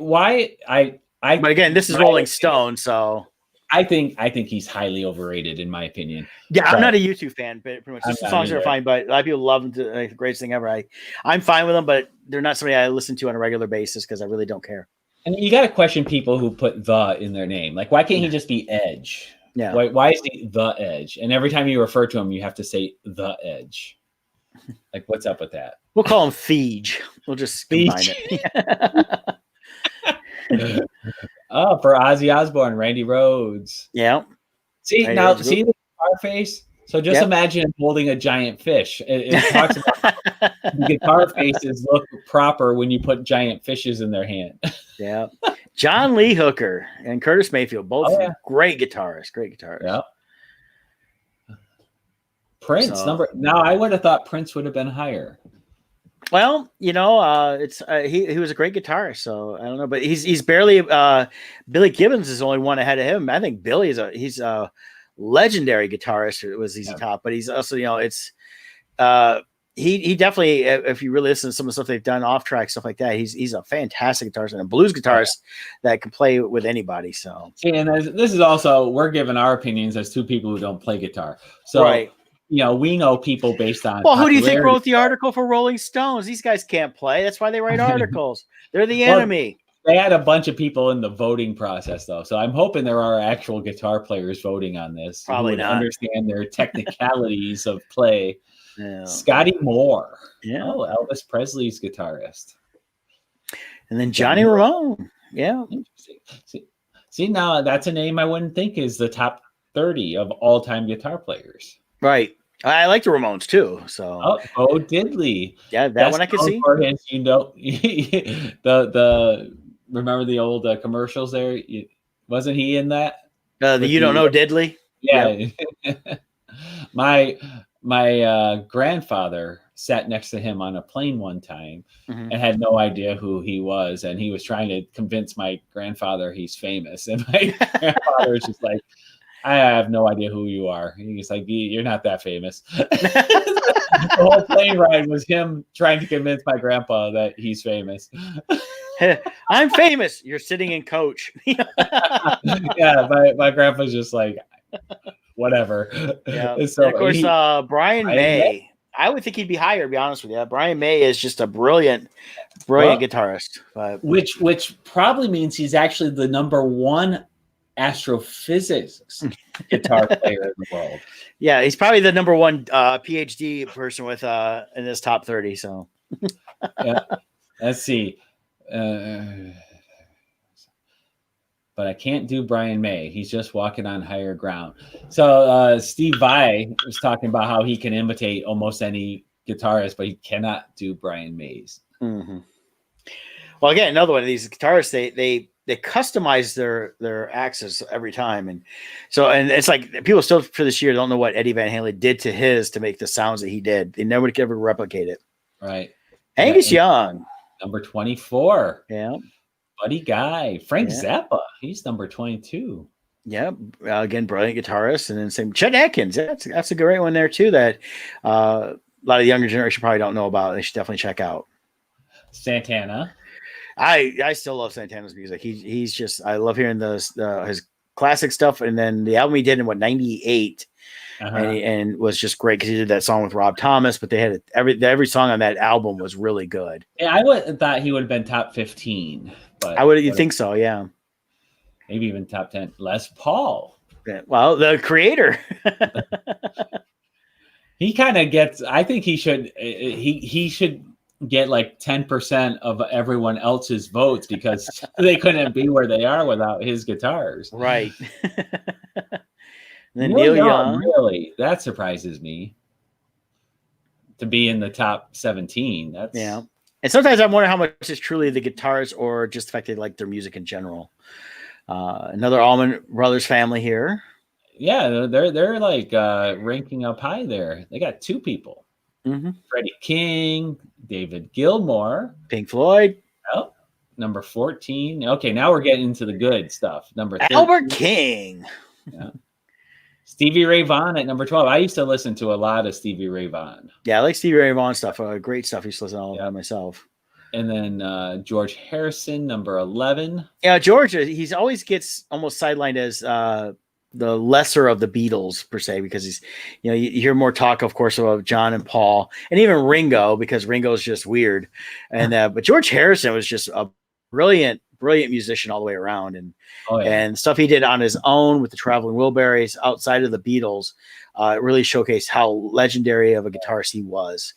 But again, this is Rolling Stone, so I think he's highly overrated in my opinion. Yeah, I'm not a U2 fan, but pretty much the songs are fine. But a lot of people love them. The greatest thing ever. I'm fine with them, but they're not somebody I listen to on a regular basis because I really don't care. And you got to question people who put "the" in their name. Like, why can't he just be Edge? Yeah. Why is he The Edge? And every time you refer to him, you have to say The Edge. Like, what's up with that? We'll call him Feege. We'll just combine it. Oh, for Ozzy Osbourne, Randy Rhoads. Yeah. See the guitar face. So just imagine him holding a giant fish. It talks about the guitar faces look proper when you put giant fishes in their hand. Yeah. John Lee Hooker and Curtis Mayfield, both great guitarists. Yeah. Prince Now I would have thought Prince would have been higher. Well, it's he was a great guitarist, so I don't know, but he's barely Billy Gibbons is only one ahead of him. I think Billy he's a legendary guitarist. It was ZZ Top, but he's also he definitely, if you really listen to some of the stuff they've done off track stuff like that, he's a fantastic guitarist and a blues guitarist that can play with anybody. So and this is also we're giving our opinions as two people who don't play guitar. So right. We know people based on. Well, who do you think wrote the article for Rolling Stones? These guys can't play. That's why they write articles. They're the enemy. They had a bunch of people in the voting process, though. So I'm hoping there are actual guitar players voting on this. Probably not. Understand their technicalities of play. Yeah. Scotty Moore. Yeah. Oh, Elvis Presley's guitarist. And then Johnny Ramone. Yeah. Interesting. See, now that's a name I wouldn't think is the top 30 of all-time guitar players. Right. I like the Ramones too. So Bo Diddley. Yeah, that one I can see. For his, the remember the old commercials there? Wasn't he in that? You don't know Diddley? Yeah. Yep. My grandfather sat next to him on a plane one time and had no idea who he was, and he was trying to convince my grandfather he's famous, and my grandfather was just like, I have no idea who you are. He's like, you're not that famous. The whole plane ride was him trying to convince my grandpa that he's famous. I'm famous. You're sitting in coach. Yeah, my grandpa's just like, whatever. Yeah. So, of course, Brian May. I would think he'd be higher, to be honest with you. Brian May is just a brilliant guitarist. Which probably means he's actually the number one astrophysics guitar player in the world. Yeah, he's probably the number one PhD person with in this top 30. So yeah. Let's see. But I can't do Brian May. He's just walking on higher ground. So Steve Vai was talking about how he can imitate almost any guitarist, but he cannot do Brian May's. Mm-hmm. Well, again, another one of these guitarists, they customize their axes every time, and it's like people still for this year don't know what Eddie Van Halen did to his to make the sounds that he did. They never could ever replicate it. Right. Angus Young, number 24. Yeah. Buddy Guy. Frank Zappa. He's number 22. Yeah. Again, brilliant guitarist, and then same Chet Atkins. That's a great one there too. That a lot of the younger generation probably don't know about. They should definitely check out. Santana. I still love Santana's music. He's just, I love hearing his classic stuff, and then the album he did in 98 and was just great because he did that song with Rob Thomas. But they had every song on that album was really good. Yeah, I would have thought he would have been top 15, but you think so? Yeah, maybe even top 10. Les Paul. Yeah, well, the creator. He kind of gets. I think he should. He should get like 10% of everyone else's votes because they couldn't be where they are without his guitars. Right. Then Neil Young, really, that surprises me. to be in the top 17. That's Yeah. And sometimes I wonder how much is truly the guitars or just the fact they like their music in general. Another Allman Brothers family here. Yeah, they're like ranking up high there. They got 2 people. Mm-hmm. Freddie King, David Gilmour. Pink Floyd. Oh, number 14. Okay, now we're getting into the good stuff. Number 13. Albert King. Yeah. Stevie Ray Vaughan at number 12. I used to listen to a lot of Stevie Ray Vaughan. Yeah, I like Stevie Ray Vaughan stuff. Great stuff. I used to listen to all of that myself. And then George Harrison, number 11. Yeah, George, he's always gets almost sidelined as the lesser of the Beatles per se, because he's, you hear more talk, of course, about John and Paul, and even Ringo, because Ringo's just weird. And but George Harrison was just a brilliant musician all the way around, and stuff he did on his own with the Traveling Wilburys outside of the Beatles really showcased how legendary of a guitarist he was.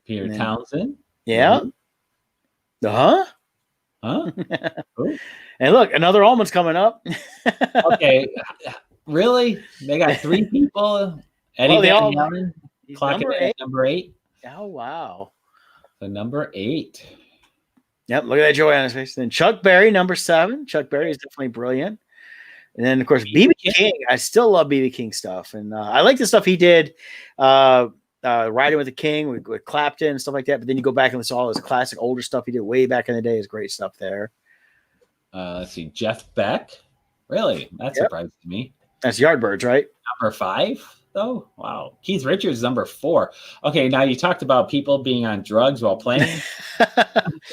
Peter Townsend. Yeah. Huh? And look, another Allman's coming up. Okay. Really? They got 3 people. Eddie Van Halen clocking in at number 8. Oh, wow. The number 8. Yep, look at that joy on his face. Then Chuck Berry, number 7. Chuck Berry is definitely brilliant. And then, of course, B.B. King. I still love B.B. King stuff. And I like the stuff he did Riding with the King with Clapton and stuff like that. But then you go back and listen to all his classic older stuff he did way back in the day. Is great stuff there. Let's see. Jeff Beck. Really? That surprised me. That's Yardbirds, right? Number 5, though? Wow. Keith Richards, number 4. Okay, now you talked about people being on drugs while playing.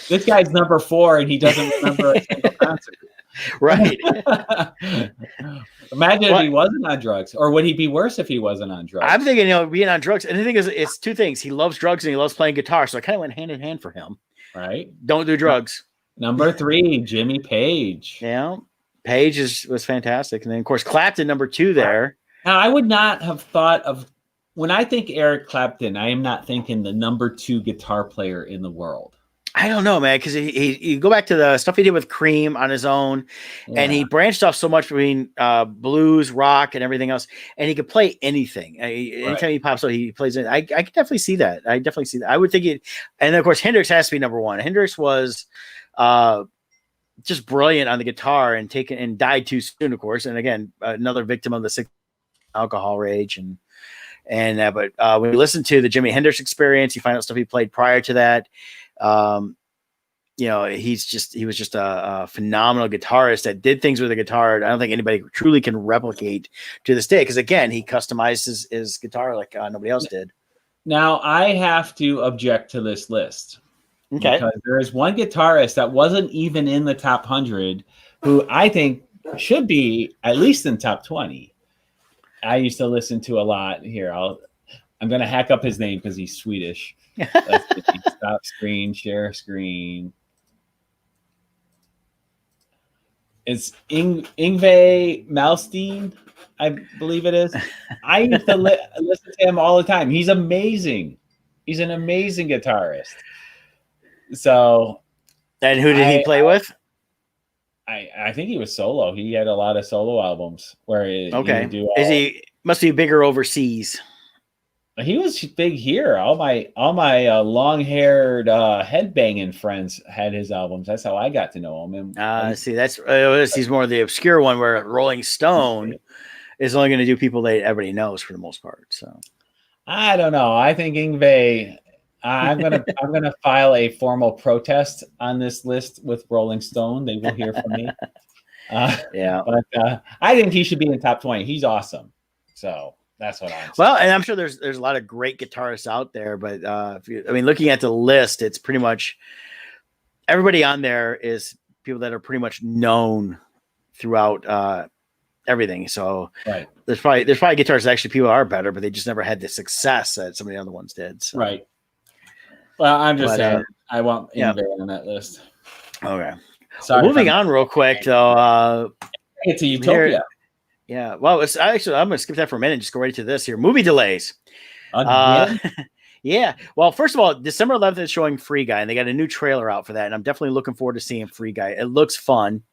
This guy's number 4, and he doesn't remember a single concert. Right. Imagine if he wasn't on drugs. Or would he be worse if he wasn't on drugs? I'm thinking, being on drugs. And the thing is, it's 2 things. He loves drugs and he loves playing guitar. So it kind of went hand in hand for him. Right. Don't do drugs. Number 3, Jimmy Page. Yeah. Page was fantastic. And then, of course, Clapton, number 2 there. Now, I would not have thought of, when I think Eric Clapton, I am not thinking the number 2 guitar player in the world. I don't know, man, because you go back to the stuff he did with Cream on his own, and he branched off so much between blues, rock, and everything else, and he could play anything. Anytime he pops out, he plays it. I can definitely see that. I would think it, and then, of course, Hendrix has to be number 1. Hendrix was just brilliant on the guitar and died too soon, of course, and again, another victim of the sick alcohol rage but when you listen to the Jimi Hendrix Experience, you find out stuff he played prior to that. He was just a phenomenal guitarist that did things with a guitar I don't think anybody truly can replicate to this day, because again, he customized his guitar like nobody else did. Now I have to object to this list. Okay. Because there is one guitarist that wasn't even in the top 100 who I think should be at least in top 20. I used to listen to a lot here. I'm going to hack up his name because he's Swedish. Stop screen, share screen. It's Yngwie Malmsteen, I believe it is. I used to listen to him all the time. He's amazing. He's an amazing guitarist. So, and who did he play with? I think he was solo. He had a lot of solo albums where he would do he must be bigger overseas. He was big here. All my long-haired headbanging friends had his albums. That's how I got to know him. See, he's more the obscure one, where Rolling Stone is only going to do people that everybody knows for the most part. So I don't know. I think Yngwie. I'm gonna file a formal protest on this list with Rolling Stone. They will hear from me. But I think he should be in top 20. He's awesome. So that's what I'm saying. Well, and I'm sure there's a lot of great guitarists out there, but looking at the list, it's pretty much everybody on there is people that are pretty much known throughout everything. So there's probably guitarists that actually people are better, but they just never had the success that some of the other ones did. So. Right. Well, I'm just saying I want Yngwie on that list. Okay. Sorry. Moving on real quick though. Get to Utopia. Yeah. Well, I'm going to skip that for a minute and just go right to this here. Movie delays. Yeah. Well, first of all, December 11th is showing Free Guy, and they got a new trailer out for that, and I'm definitely looking forward to seeing Free Guy. It looks fun.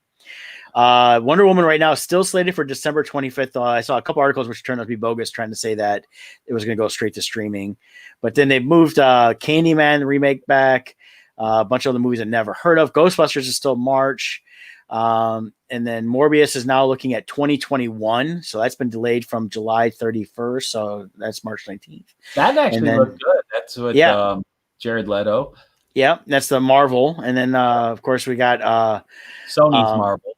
Wonder Woman right now is still slated for December 25th. I saw a couple articles which turned out to be bogus, trying to say that it was going to go straight to streaming. But then they moved Candyman remake back, a bunch of other movies I never heard of. Ghostbusters is still March. And then Morbius is now looking at 2021. So that's been delayed from July 31st. So that's March 19th. That actually looked good. That's what Jared Leto. Yeah, that's the Marvel. And then, of course, we got Sony's Marvel.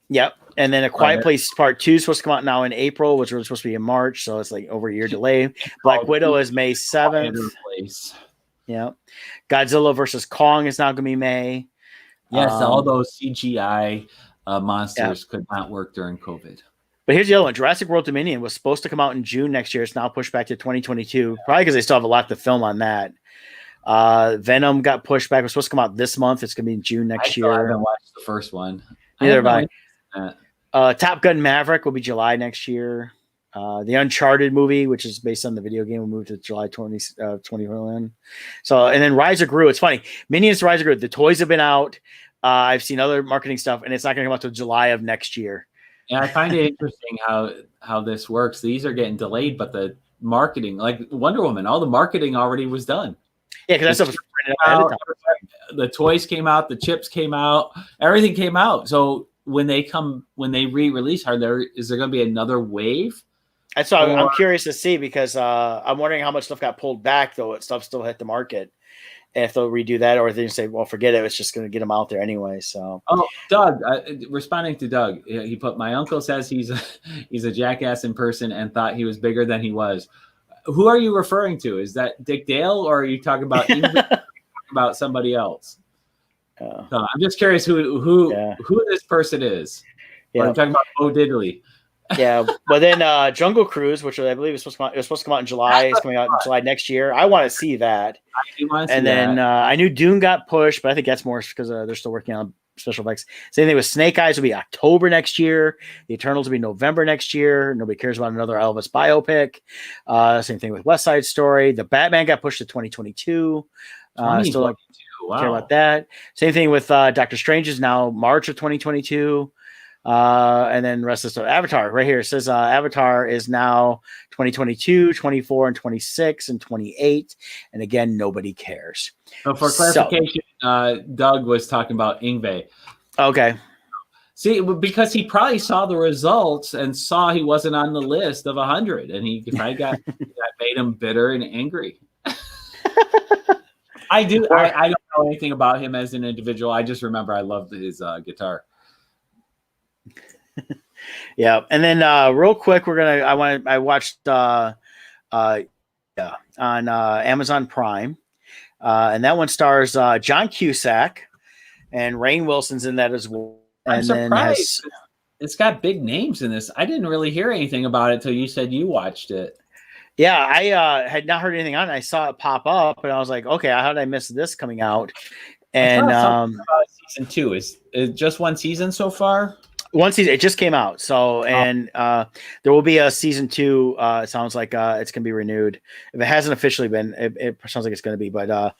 Yep. And then A Quiet Place Part 2 is supposed to come out now in April, which was supposed to be in March. So it's like over a year delay. Black Widow is May 7th. Yeah. Godzilla versus Kong is now going to be May. Yes, all those CGI monsters could not work during COVID. But here's the other one. Jurassic World Dominion was supposed to come out in June next year. It's now pushed back to 2022, probably because they still have a lot to film on that. Venom got pushed back. It was supposed to come out this month. It's going to be in June next year. I haven't watched the first one. Neither have I. Top Gun Maverick will be July next year. The Uncharted movie, which is based on the video game, will move to July 2021. So, and then Rise of Gru. It's funny. Minions Rise of Gru. The toys have been out. I've seen other marketing stuff, and it's not going to come out until July of next year. Yeah, I find it interesting how this works. These are getting delayed, but the marketing, like Wonder Woman, all the marketing already was done. Yeah, because that stuff was printed out ahead of time. The toys came out, the chips came out, everything came out. So when they re-release, is there going to be another wave? That's why I'm curious to see, because I'm wondering how much stuff got pulled back, though. Stuff still hit the market. And if they'll redo that, or if they say, well, forget it, it's just going to get them out there anyway. So, Doug, responding to Doug, he put, my uncle says he's a jackass in person and thought he was bigger than he was. Who are you referring to? Is that Dick Dale, or are you talking about about somebody else? So I'm just curious who this person is. Yeah, I'm talking about Bo Diddley. Yeah, but then Jungle Cruise, which I believe is supposed to come out in July, is coming out in July next year. I want to see that. I knew Dune got pushed, but I think that's more because they're still working on special effects. Same thing with Snake Eyes will be October next year. The Eternals will be November next year. Nobody cares about another Elvis biopic. Same thing with West Side Story. The Batman got pushed to 2022. Still don't care about that. Same thing with Doctor Strange is now March of 2022. And then the rest of the stuff. Avatar right here. It says Avatar is now 2022, 24, and 26, and 28. And again, nobody cares. So for clarification, Doug was talking about Ingve. Okay. See, because he probably saw the results and saw he wasn't on the list of 100, and he probably that made him bitter and angry. I don't know anything about him as an individual. I just remember I loved his guitar. Yeah, and then real quick, I watched on Amazon Prime, and that one stars John Cusack, and Rainn Wilson's in that as well. I'm surprised. It's got big names in this. I didn't really hear anything about it till you said you watched it. Yeah, I had not heard anything on it. I saw it pop up, and I was like, okay, how did I miss this coming out? And about season 2 is it just one season so far? One season, it just came out. So, and there will be a season 2. It sounds like it's going to be renewed. If it hasn't officially been, it sounds like it's going to be. But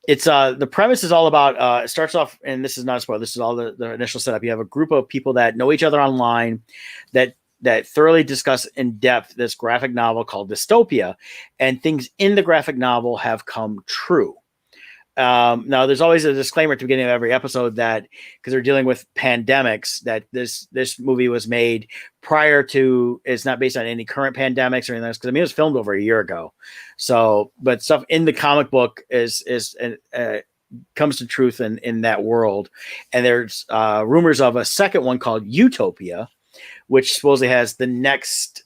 it's the premise is all about. It starts off, and this is not a spoiler. This is all the initial setup. You have a group of people that know each other online, that thoroughly discuss in depth this graphic novel called Dystopia, and things in the graphic novel have come true. Now there's always a disclaimer at the beginning of every episode that because they're dealing with pandemics, that this movie was made prior to, it's not based on any current pandemics or anything else. Cause I mean, it was filmed over a year ago. So, but stuff in the comic book comes to truth in that world. And there's rumors of a second one called Utopia, which supposedly has the next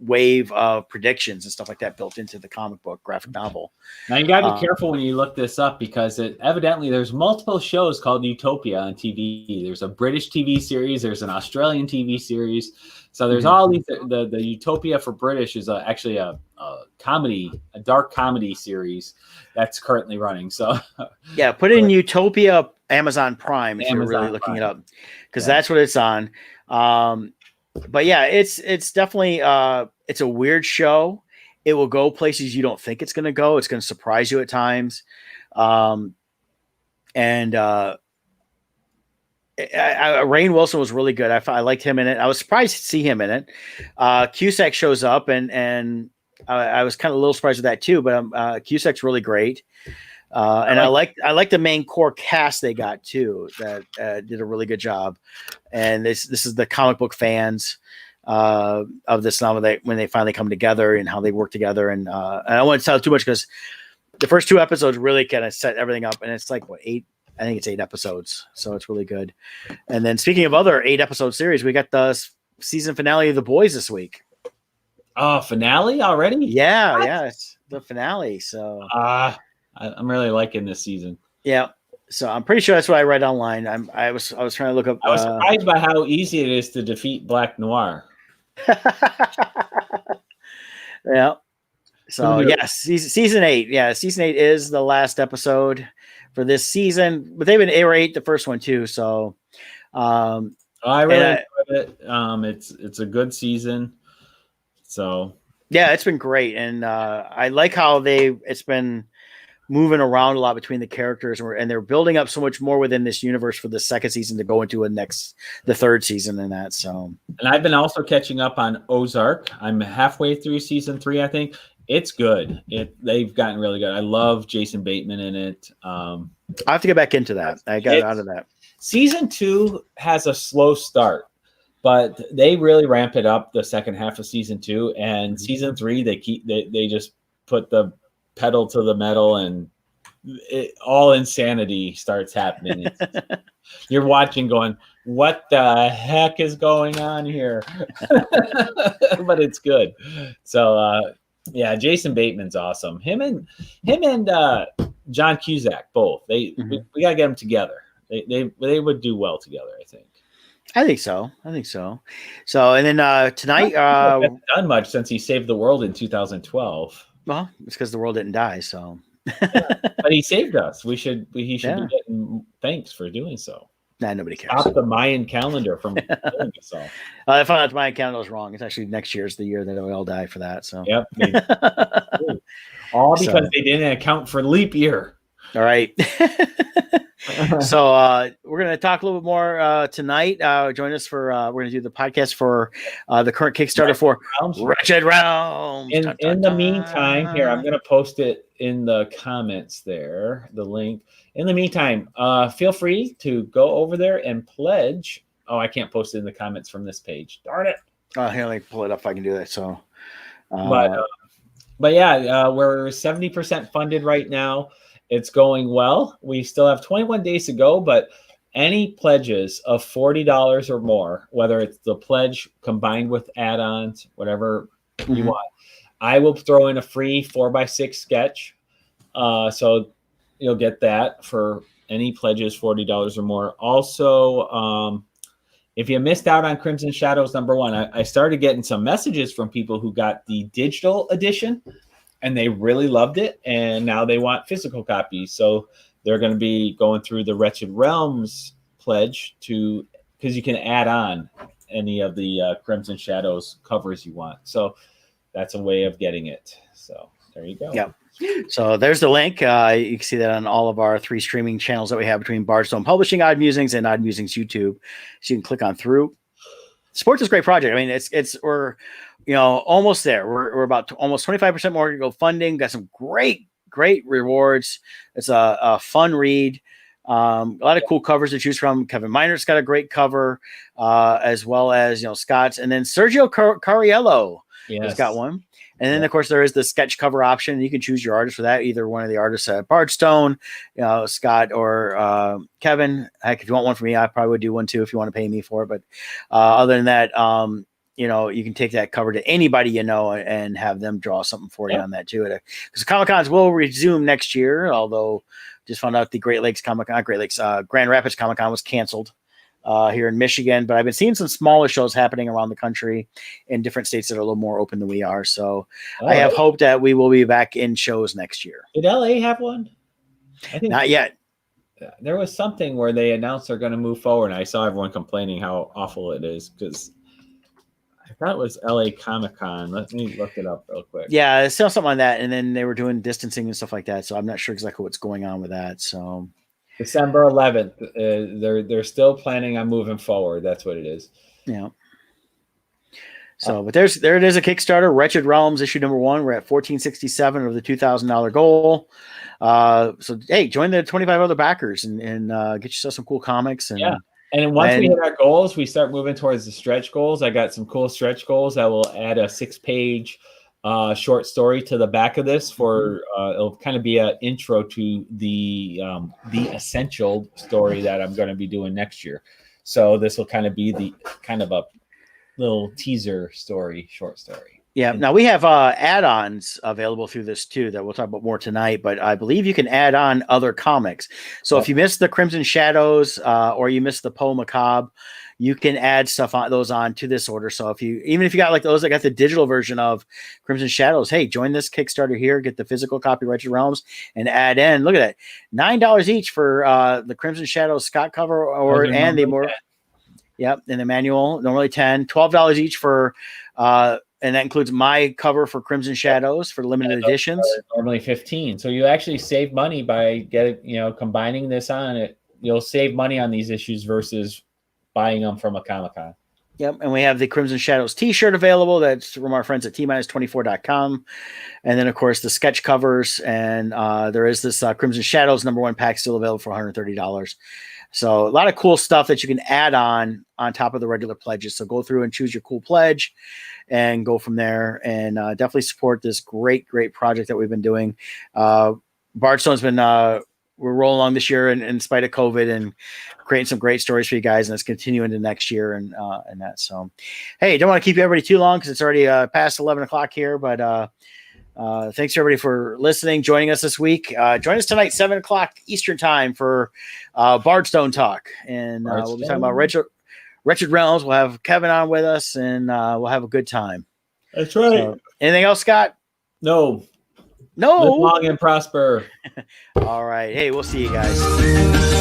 wave of predictions and stuff like that built into the comic book graphic novel. Now you got to be careful when you look this up, because evidently there's multiple shows called Utopia on TV. There's a British TV series, there's an Australian TV series. So there's all these. The Utopia for British is actually a comedy, a dark comedy series that's currently running. So yeah, put in Utopia Amazon Prime if you're really looking it up, because that's what it's on. But yeah, it's definitely it's a weird show. It will go places you don't think it's going to go. It's going to surprise you at times, and Rainn Wilson was really good. I liked him in it. I was surprised to see him in it. Cusack shows up, and I was kind of a little surprised with that too. But Cusack's really great. And I like the main core cast they got too. That did a really good job. And this is the comic book fans of this novel when they finally come together and how they work together. And I don't want to tell too much because the first 2 episodes really kind of set everything up. And it's like what 8? I think it's 8 episodes, so it's really good. And then speaking of other 8-episode series, we got the season finale of The Boys this week. Oh, finale already? Yeah, it's the finale. So I'm really liking this season. Yeah, so I'm pretty sure that's what I read online. I was trying to look up. I was surprised by how easy it is to defeat Black Noir. Yeah. So yes, season 8. Yeah, season 8 is the last episode for this season, but they were 8 the first one too. So I really enjoyed it. It's a good season. So yeah, it's been great, and I like how it's been moving around a lot between the characters, and they're building up so much more within this universe for the second season to go into the third season and that. So, and I've been also catching up on Ozark. I'm halfway through season 3, I think. It's good. They've gotten really good. I love Jason Bateman in it. I have to get back into that. I got out of that. Season 2 has a slow start, but they really ramp it up the second half of season 2. And season 3, they just put the pedal to the metal, and all insanity starts happening. You're watching, going, "What the heck is going on here?" But it's good. So. Yeah, Jason Bateman's awesome. Him and John Cusack both. We gotta get them together. They would do well together, I think. I think so. So, and then tonight, hasn't done much since he saved the world in 2012. Well, it's because the world didn't die. So, but he saved us. He should be getting thanks for doing so. Nah, nobody cares. Stop the Mayan calendar from killing us all. I found out the Mayan calendar was wrong. It's actually next year's the year that we all die for that. So, yep. All because they didn't account for leap year. All right. So we're going to talk a little bit more tonight. Join us for we're going to do the podcast for the current Kickstarter for Wretched Realms. In the meantime, here, I'm going to post it in the comments there, the link. In the meantime, feel free to go over there and pledge. Oh, I can't post it in the comments from this page. Darn it. Here, let me pull it up if I can do that. So, but yeah, we're 70% funded right now. It's going well. We still have 21 days to go, but any pledges of $40 or more, whether it's the pledge combined with add-ons, whatever you want, I will throw in a free 4x6 sketch. So you'll get that for any pledges, $40 or more. Also, if you missed out on Crimson Shadows #1, I started getting some messages from people who got the digital edition, and they really loved it, and now they want physical copies. So they're going to be going through the Wretched Realms pledge because you can add on any of the Crimson Shadows covers you want. So that's a way of getting it. So there you go. Yep. So there's the link. You can see that on all of our 3 streaming channels that we have between Bardstone Publishing, Odd Musings, and Odd Musings YouTube. So you can click on through. Support this great project. I mean, we're almost there. We're about almost 25% more to go funding. Got some great rewards. It's a fun read. A lot of cool covers to choose from. Kevin Miner's got a great cover, as well as Scott's, and then Sergio Cariello has got one. And then, of course, there is the sketch cover option. You can choose your artist for that, either one of the artists at Bardstone, Scott or Kevin. Heck, if you want one for me, I probably would do one too if you want to pay me for it. But other than that, you can take that cover to anybody and have them draw something for you on that too. Because Comic-Cons will resume next year, although just found out the Grand Rapids Comic-Con was canceled here in Michigan. But I've been seeing some smaller shows happening around the country in different states that are a little more open than we are. So I have hope that we will be back in shows next year. Did LA have one? I think not yet. There was something where they announced they're going to move forward. And I saw everyone complaining how awful it is because I thought it was LA Comic-Con. Let me look it up real quick. Yeah, it's still something like that. And then they were doing distancing and stuff like that. So I'm not sure exactly what's going on with that. So December 11th. They're still planning on moving forward. That's what it is. Yeah. So, but there it is, a Kickstarter, Wretched Realms issue number 1. We're at 1467 of the $2,000 goal. So hey, join the 25 other backers and get yourself some cool comics. And and once we hit our goals, we start moving towards the stretch goals. I got some cool stretch goals. I will add a 6-page short story to the back of this for it'll kind of be an intro to the essential story that I'm going to be doing next year. So this will kind of be the kind of a little teaser story, short story. Yeah. Now we have add-ons available through this too that we'll talk about more tonight, but I believe you can add on other comics. So if you missed the Crimson Shadows or you missed the Poe Macabre, you can add stuff on those on to this order. So even if you got like those that got the digital version of Crimson Shadows, hey, join this Kickstarter here, get the physical copy of Wretched Realms and add in. Look at that, $9 each for the Crimson Shadows Scott cover and the more. Yep, and the manual, normally $10, $12 each for, and that includes my cover for Crimson Shadows for limited editions. Normally $15. So you actually save money by combining this on it. You'll save money on these issues versus buying them from a Comic-Con. Yep, and we have the Crimson Shadows T-shirt available. That's from our friends at T-24.com. And then, of course, the sketch covers. And there is this Crimson Shadows #1 pack still available for $130. So a lot of cool stuff that you can add on top of the regular pledges. So go through and choose your cool pledge and go from there. And definitely support this great project that we've been doing. Bardstone's been we're rolling along this year in spite of COVID and creating some great stories for you guys, and it's continuing into next year and that. So, hey, don't want to keep everybody too long because it's already past 11 o'clock here, but thanks everybody for listening, joining us this week. Join us tonight, 7 o'clock Eastern time for Bardstone Talk. And we'll be talking about Wretched Realms. We'll have Kevin on with us and we'll have a good time. That's right. So, anything else, Scott? No. Live long and prosper. All right. Hey, we'll see you guys.